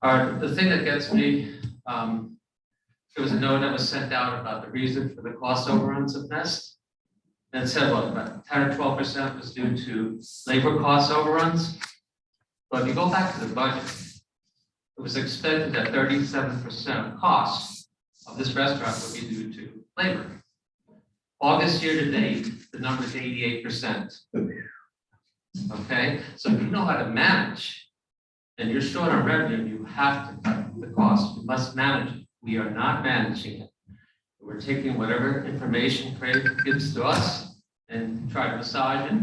All right, the thing that gets me, there was a note that was sent out about the reason for the cost overruns of Nest. And it said, what, about 10 or 12% was due to labor cost overruns. But if you go back to the budget, it was expected that 37% of costs of this restaurant would be due to labor. August year to date, the number is 88%. Okay, so if you know how to manage and you're short on revenue, you have to cut the cost. You must manage it. We are not managing it. We're taking whatever information Craig gives to us and try to massage it.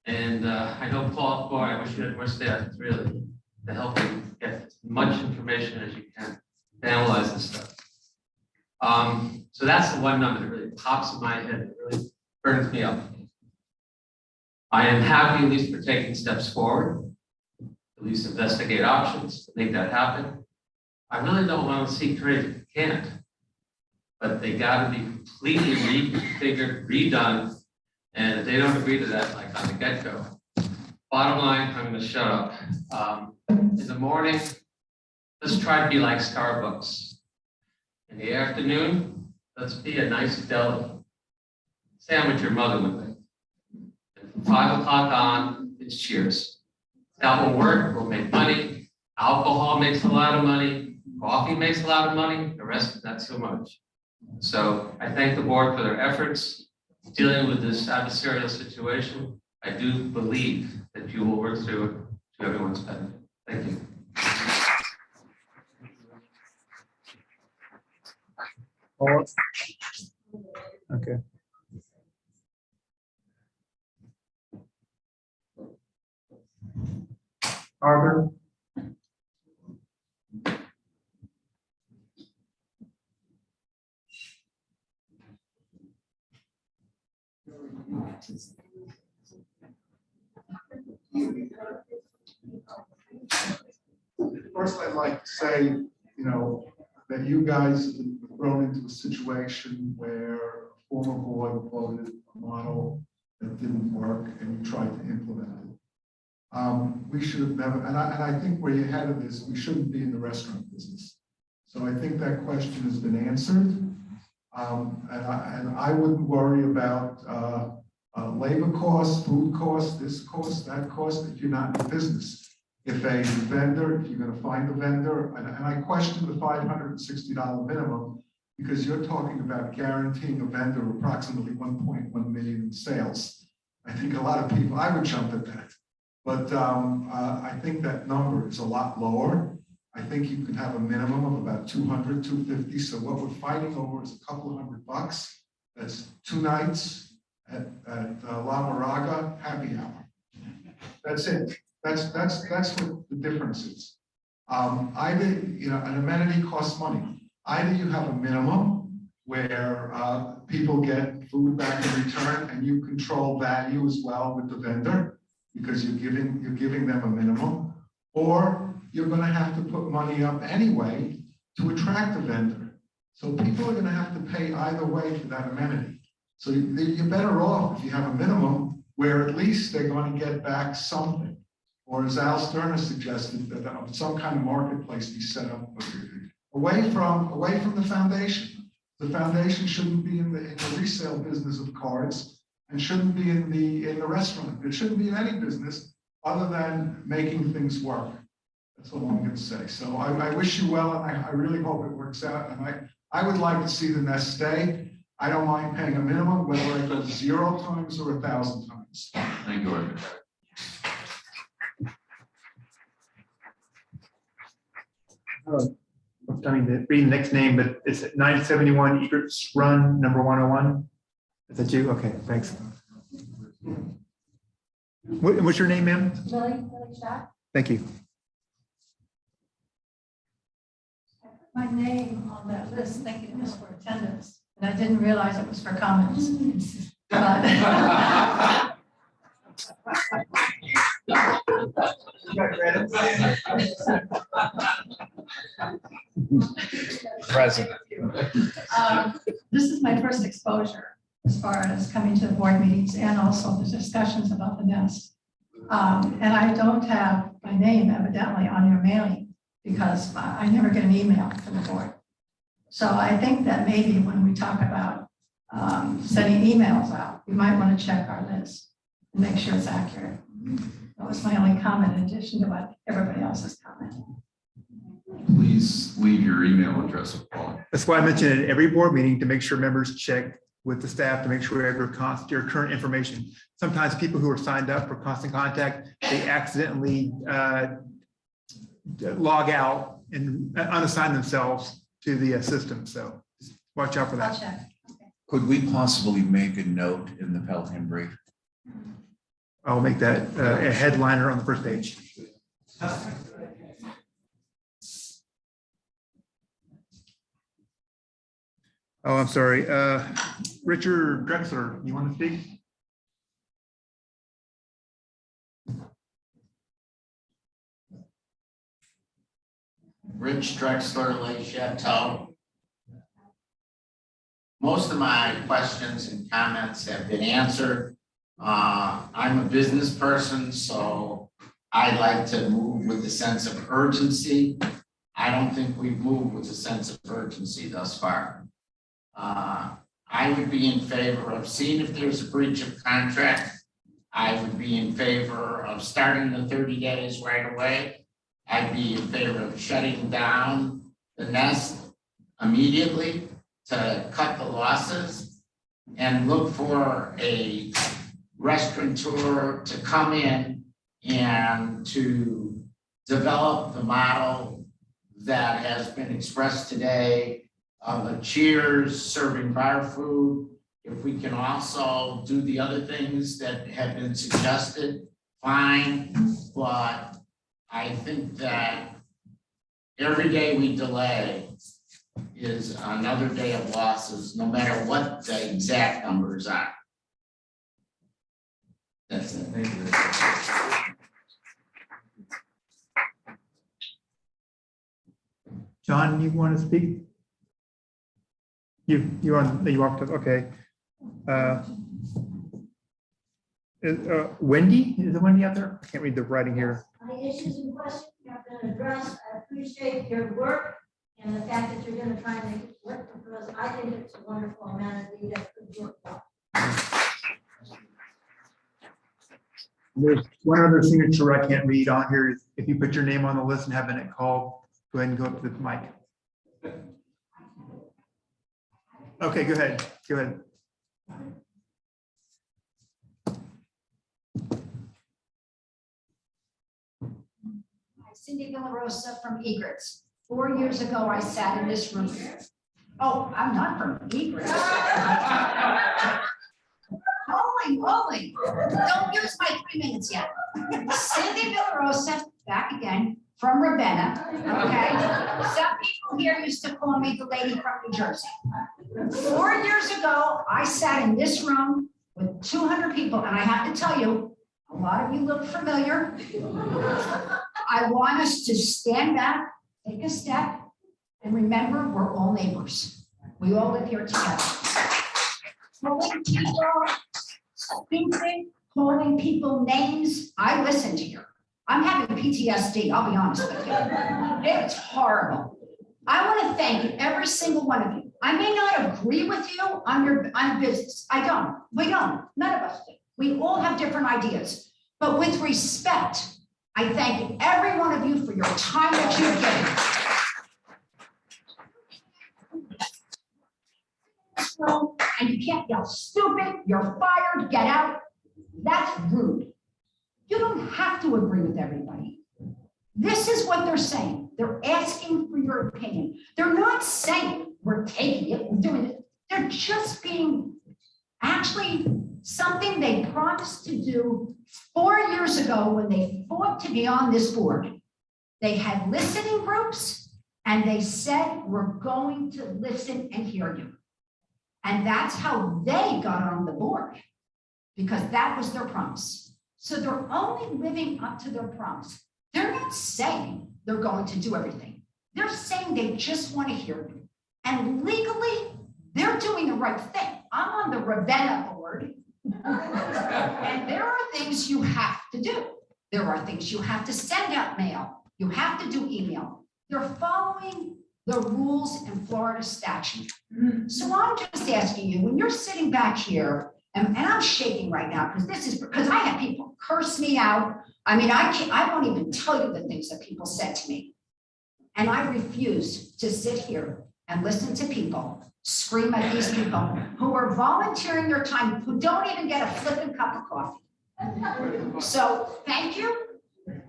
And I know Paul, boy, I wish you had more staff, really, to help you get as much information as you can to analyze this stuff. So that's the one number that really pops in my head, that really burns me up. I am happy at least for taking steps forward, at least investigate options to make that happen. I really don't want to see Craig, can't. But they got to be completely reconfigured, redone. And if they don't agree to that, like on the get-go, bottom line, I'm going to shut up. In the morning, let's try to be like Starbucks. In the afternoon, let's be a nice deli. Sandwich your mother would make. 5 o'clock on, it's cheers. That will work, we'll make money. Alcohol makes a lot of money, coffee makes a lot of money, the rest, not so much. So I thank the board for their efforts dealing with this adversarial situation. I do believe that you will work through it to everyone's benefit. Thank you. Okay. Arthur? First, I'd like to say, that you guys have been thrown into a situation where a former board voted a model that didn't work and you tried to implement it. We should have never, and I think where you're headed is we shouldn't be in the restaurant business. So I think that question has been answered. And I wouldn't worry about labor costs, food costs, this cost, that cost, if you're not in the business. If a vendor, if you're gonna find a vendor, and I question the $560 minimum, because you're talking about guaranteeing a vendor approximately 1.1 million in sales. I think a lot of people, I would jump at that. But I think that number is a lot lower. I think you can have a minimum of about 200, 250. So what we're fighting over is a couple of $100. That's 2 nights at La Moraga happy hour. That's it. That's what the difference is. Either, an amenity costs money. Either you have a minimum where people get food back in return and you control value as well with the vendor because you're giving them a minimum, or you're going to have to put money up anyway to attract a vendor. So people are going to have to pay either way for that amenity. So you're better off if you have a minimum where at least they're going to get back something. Or as Al Stern has suggested, that some kind of marketplace be set up away from the foundation. The foundation shouldn't be in the resale business of cards and shouldn't be in the restaurant. It shouldn't be in any business other than making things work. That's all I'm going to say. So I wish you well, and I really hope it works out. And I would like to see the nest stay. I don't mind paying a minimum, whether it goes 0 times or 1,000 times. Thank you, Arthur. I mean, read the next name, but it's at 971 Egrets Run, number 101. Is that you? Okay, thanks. What's your name, ma'am? Lily Shack. Thank you. My name on that list thinking it was for attendance, and I didn't realize it was for comments. But President. This is my first exposure as far as coming to the board meetings and also the discussions about the nest. And I don't have my name evidently on your mailing because I never get an email from the board. So I think that maybe when we talk about sending emails out, we might want to check our list and make sure it's accurate. That was my only comment in addition to what everybody else has commented. Please leave your email address with Paul. That's why I mentioned it at every board meeting to make sure members check with the staff to make sure you have your current information. Sometimes people who are signed up for constant contact, they accidentally log out and unassign themselves to the system. So just watch out for that. I'll check. Could we possibly make a note in the Pelican brief? I'll make that a headliner on the first page. Oh, I'm sorry. Richard Drexler, you want to speak? Rich Drexler, Lake Chateau. Most of my questions and comments have been answered. I'm a business person, so I like to move with a sense of urgency. I don't think we've moved with a sense of urgency thus far. I would be in favor of seeing if there's a breach of contract. I would be in favor of starting the 30 days right away. I'd be in favor of shutting down the nest immediately to cut the losses and look for a restaurateur to come in and to develop the model that has been expressed today of a Cheers serving bar food. If we can also do the other things that have been suggested, fine, but I think that every day we delay is another day of losses, no matter what the exact numbers are. That's it. Thank you. John, you want to speak? You walked up, okay. Wendy, is it Wendy out there? I can't read the writing here. The issues and questions have been addressed. I appreciate your work and the fact that you're going to try and make it work for us. I think it's a wonderful amenity that could work well. There's one other signature I can't read on here. If you put your name on the list and having it called, go ahead and go up to the mic. Okay, go ahead. Go ahead. Cindy Villarosa from Egrets. 4 years ago, I sat in this room. Oh, I'm not from Egrets. Holy, don't use my 3 minutes yet. Cindy Villarosa, back again, from Ravenna, okay? Some people here used to call me the lady from New Jersey. 4 years ago, I sat in this room with 200 people, and I have to tell you, a lot of you look familiar. I want us to stand back, take a step, and remember, we're all neighbors. We all live here together. Calling people stupid, calling people names, I listened here. I'm having PTSD, I'll be honest with you. It's horrible. I want to thank every single one of you. I may not agree with you on business. I don't. We don't. None of us do. We all have different ideas. But with respect, I thank every one of you for your time that you've given. And you can't yell stupid, you're fired, get out. That's rude. You don't have to agree with everybody. This is what they're saying. They're asking for your opinion. They're not saying we're taking it, we're doing it. They're just being actually something they promised to do 4 years ago when they fought to be on this board. They had listening groups and they said, we're going to listen and hear you. And that's how they got on the board, because that was their promise. So they're only living up to their promise. They're not saying they're going to do everything. They're saying they just want to hear you. And legally, they're doing the right thing. I'm on the Ravenna board. And there are things you have to do. There are things you have to send out mail. You have to do email. They're following the rules in Florida statute. So I'm just asking you, when you're sitting back here, and I'm shaking right now because I had people curse me out. I mean, I won't even tell you the things that people said to me. And I refuse to sit here and listen to people scream at these people who are volunteering their time, who don't even get a flipping cup of coffee. So thank you.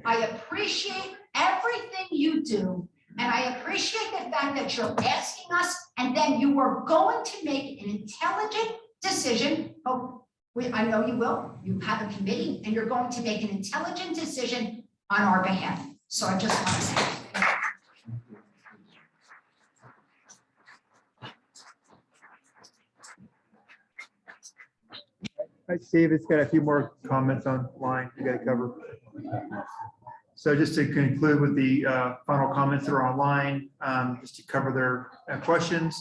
I appreciate everything you do. And I appreciate the fact that you're asking us, and then you are going to make an intelligent decision. Oh, I know you will. You have a committee, and you're going to make an intelligent decision on our behalf. So I just want to say. Hi, Steve, it's got a few more comments online you got to cover. So just to conclude with the final comments that are online, just to cover their questions.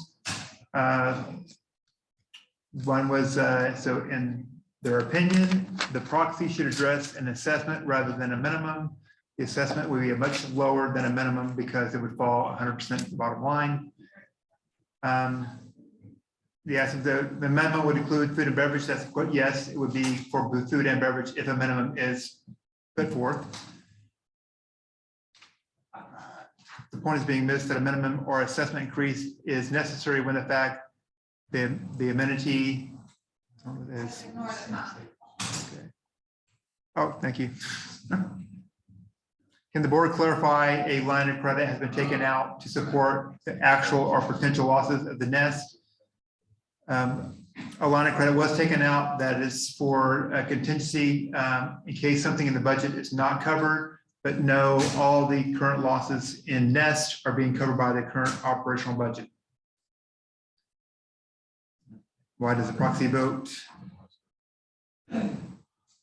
One was, so in their opinion, the proxy should address an assessment rather than a minimum. The assessment would be much lower than a minimum because it would fall 100% to the bottom line. Yes, if the amendment would include food and beverage, that's what, yes, it would be for food and beverage if a minimum is put forth. The point is being missed that a minimum or assessment increase is necessary when the fact the amenity is. Okay. Oh, thank you. Can the board clarify a line of credit has been taken out to support the actual or potential losses of the nest? A line of credit was taken out that is for a contingency in case something in the budget is not covered, but no, all the current losses in nest are being covered by the current operational budget. Why does the proxy vote?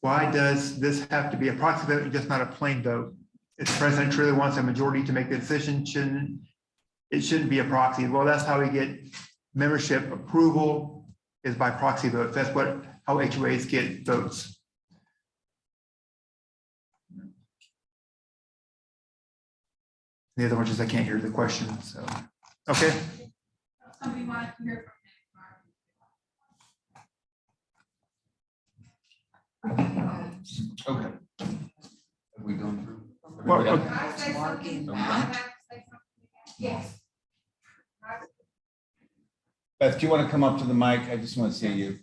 Why does this have to be a proxy vote and just not a plain vote? If the president truly wants a majority to make the decision, it shouldn't be a proxy. Well, that's how we get membership approval, is by proxy votes. That's how HOAs get votes. The other one is I can't hear the question, so, okay. Somebody wanted to hear Okay. Have we gone through? Well, Everybody? okay. Can I say something? I have to say something again? Yes. Beth, do you want to come up to the mic? I just want to see you.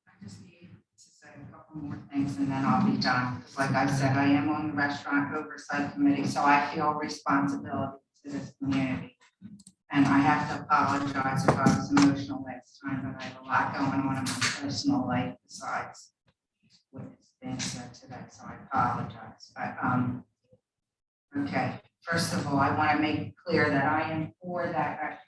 I just need to say a couple more things and then I'll be done. Because like I said, I am on the restaurant oversight committee, so I feel responsibility to this community. And I have to apologize if I was emotional last time, but I have a lot going on in my personal life besides what has been said today, so I apologize. But, okay, first of all, I want to make it clear that I am for that restaurant.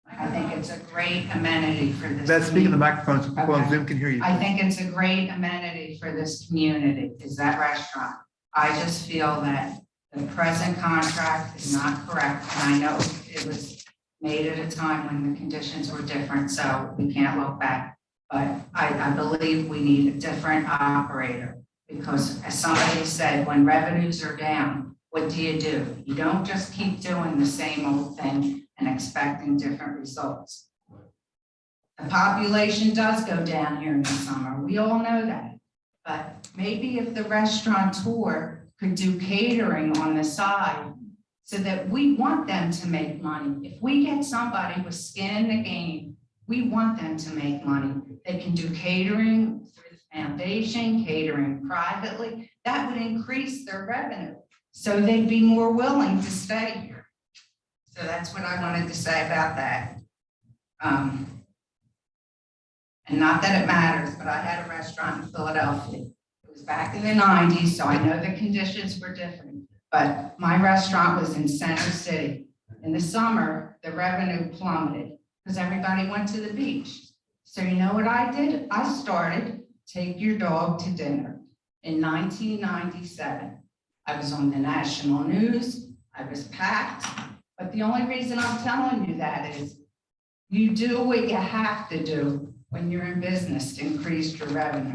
I think it's a great amenity for this. Let's speak in the community. microphone so people on Okay. Zoom can hear you. I think it's a great amenity for this community, is that restaurant. I just feel that the present contract is not correct, and I know it was made at a time when the conditions were different, so we can't look back. But I believe we need a different operator, because as somebody said, when revenues are down, what do? You don't just keep doing the same old thing and expecting different results. The population does go down here in the summer, we all know that. But maybe if the restaurateur could do catering on the side, so that we want them to make money. If we get somebody with skin in the game, we want them to make money. They can do catering through the foundation, catering privately. That would increase their revenue. So they'd be more willing to stay here. So that's what I wanted to say about that. And not that it matters, but I had a restaurant in Philadelphia. It was back in the 90s, so I know the conditions were different. But my restaurant was in Center City. In the summer, the revenue plummeted because everybody went to the beach. So you know what I did? I started Take Your Dog to Dinner in 1997. I was on the national news. I was packed. But the only reason I'm telling you that is you do what you have to do when you're in business to increase your revenue.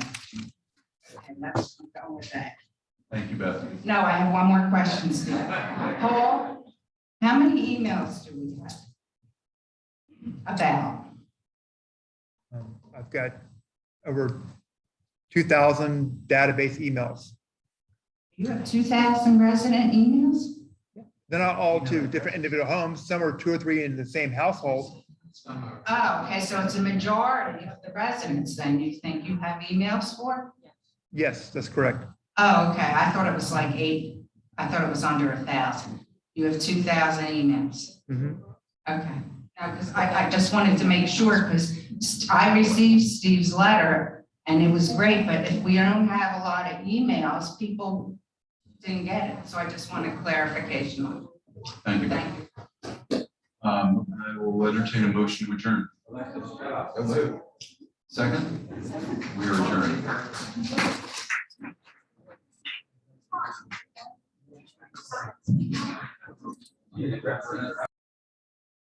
And that's what I'm going with that. Thank you, Beth. No, I have one more question, Steve. Paul, how many emails do we have? About? I've got over 2,000 database emails. You have 2,000 resident emails? They're not all to different individual homes. Some are 2 or 3 in the same household. Oh, okay, so it's a majority of the residents then you think you have emails for? Yes, that's correct. Oh, okay, I thought it was like 8. I thought it was under 1,000. You have 2,000 emails. Mhm. Okay, because I just wanted to make sure, because I received Steve's letter and it was great, but if we don't have a lot of emails, people didn't get it. So I just wanted clarification on it. Thank you. Thank you. I will entertain a motion to adjourn. Second? We are adjourned.